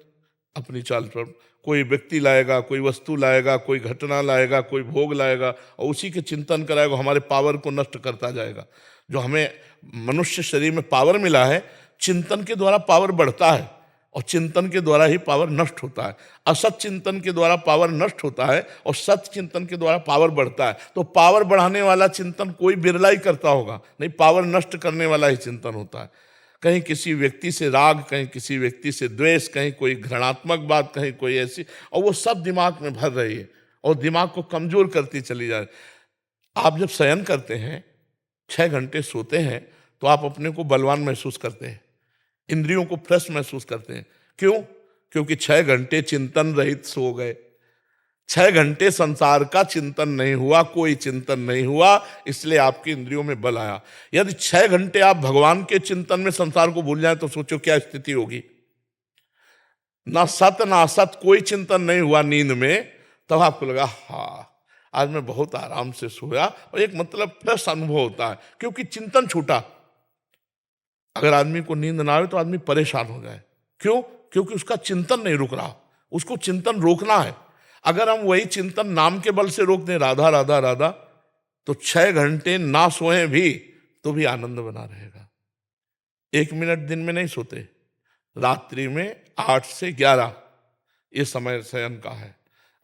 अपनी चाल पर। कोई व्यक्ति लाएगा, कोई वस्तु लाएगा, कोई घटना लाएगा, कोई भोग लाएगा, और उसी के चिंतन कराएगा, हमारे पावर को नष्ट करता जाएगा। जो हमें मनुष्य शरीर में पावर मिला है, चिंतन के द्वारा पावर बढ़ता है, और चिंतन के द्वारा ही पावर नष्ट होता है। असत चिंतन के द्वारा पावर नष्ट होता है, और सत चिंतन के द्वारा पावर बढ़ता है। तो पावर बढ़ाने वाला चिंतन कोई बिरला ही करता होगा, नहीं, पावर नष्ट करने वाला ही चिंतन होता है। कहीं किसी व्यक्ति से राग, कहीं किसी व्यक्ति से द्वेष, कहीं कोई घृणात्मक बात, कहीं कोई ऐसी, और वो सब दिमाग में भर रही है और दिमाग को कमजोर करती चली जा रही। आप जब शयन करते हैं, 6 घंटे सोते हैं, तो आप अपने को बलवान महसूस करते हैं, इंद्रियों को फ्रेश महसूस करते हैं। क्यों? क्योंकि 6 घंटे चिंतन रहित सो गए, 6 घंटे संसार का चिंतन नहीं हुआ, कोई चिंतन नहीं हुआ, इसलिए आपकी इंद्रियों में बल आया। यदि 6 घंटे आप भगवान के चिंतन में संसार को भूल जाए तो सोचो क्या स्थिति होगी। ना सत ना असत, कोई चिंतन नहीं हुआ नींद में, तब आपको लगा हाँ आज मैं बहुत आराम से सोया, और एक मतलब फ्रेश अनुभव होता है, क्योंकि चिंतन छूटा। अगर आदमी को नींद ना आए तो आदमी परेशान हो जाए। क्यों? क्योंकि उसका चिंतन नहीं रुक रहा, उसको चिंतन रोकना है। अगर हम वही चिंतन नाम के बल से रोक दें, राधा राधा राधा, तो 6 घंटे ना सोए भी तो भी आनंद बना रहेगा। 1 मिनट दिन में नहीं सोते, रात्रि में 8 से 11 ये समय शयन का है।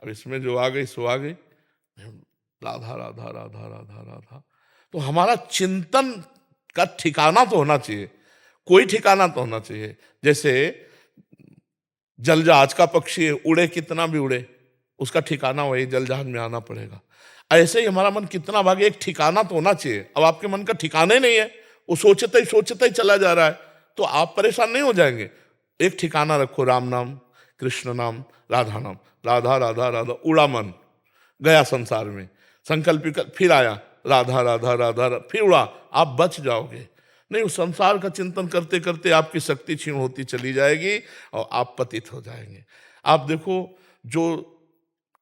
अब इसमें जो आ गई सो आ गई, राधा राधा राधा राधा राधा। तो हमारा चिंतन का ठिकाना तो होना चाहिए, कोई ठिकाना तो होना चाहिए। जैसे जल जहाज का पक्षी है, उड़े कितना भी उड़े, उसका ठिकाना वही जल जहाज में आना पड़ेगा। ऐसे ही हमारा मन कितना भागे, एक ठिकाना तो होना चाहिए। अब आपके मन का ठिकाना ही नहीं है, वो सोचता ही चला जा रहा है, तो आप परेशान नहीं हो जाएंगे। एक ठिकाना रखो, राम नाम, कृष्ण नाम, राधा नाम, राधा राधा राधा, उड़ा मन गया संसार में, संकल्प फिर आया राधा राधा राधा, फिर उड़ा, आप बच जाओगे। नहीं, उस संसार का चिंतन करते करते आपकी शक्ति क्षीण होती चली जाएगी और आप पतित हो जाएंगे। आप देखो, जो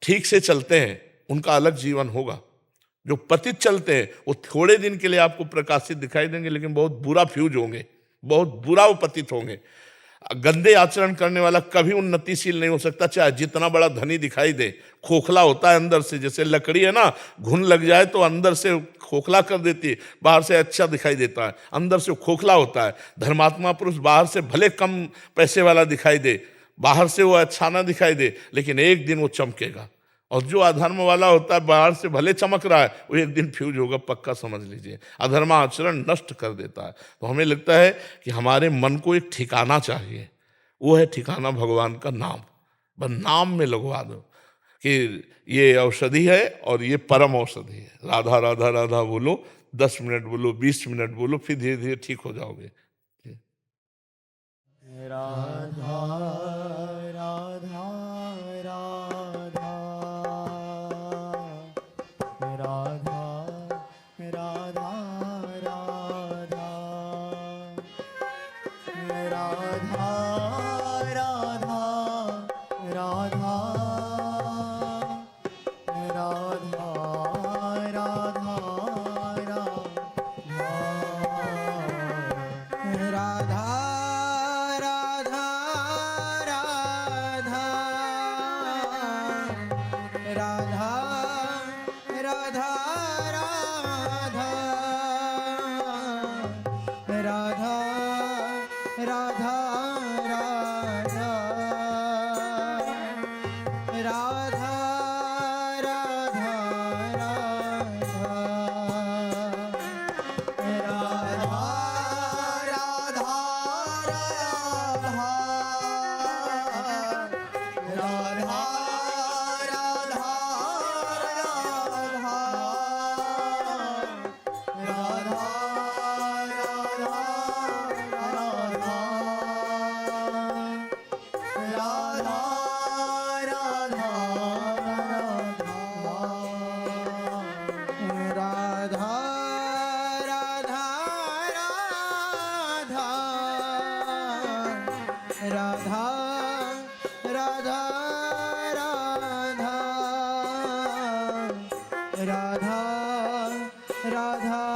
ठीक से चलते हैं उनका अलग जीवन होगा, जो पतित चलते हैं वो थोड़े दिन के लिए आपको प्रकाशित दिखाई देंगे, लेकिन बहुत बुरा फ्यूज होंगे, बहुत बुरा वो पतित होंगे। गंदे आचरण करने वाला कभी उन्नतिशील नहीं हो सकता, चाहे जितना बड़ा धनी दिखाई दे, खोखला होता है अंदर से। जैसे लकड़ी है ना, घुन लग जाए तो अंदर से खोखला कर देती है, बाहर से अच्छा दिखाई देता है, अंदर से खोखला होता है। धर्मात्मा पुरुष बाहर से भले कम पैसे वाला दिखाई दे, बाहर से वो अच्छा ना दिखाई दे, लेकिन एक दिन वो चमकेगा। और जो अधर्म वाला होता है, बाहर से भले चमक रहा है, वो एक दिन फ्यूज होगा, पक्का समझ लीजिए। अधर्म आचरण नष्ट कर देता है। तो हमें लगता है कि हमारे मन को एक ठिकाना चाहिए, वो है ठिकाना भगवान का नाम। बस नाम में लगवा दो कि ये औषधि है और ये परम औषधि है। राधा राधा राधा बोलो, 10 मिनट बोलो, 20 मिनट बोलो, फिर धीरे धीरे ठीक हो जाओगे। राधा राधा राधा राधा राधा राधा राधा राधा राधा राधा राधा राधा राधा राधा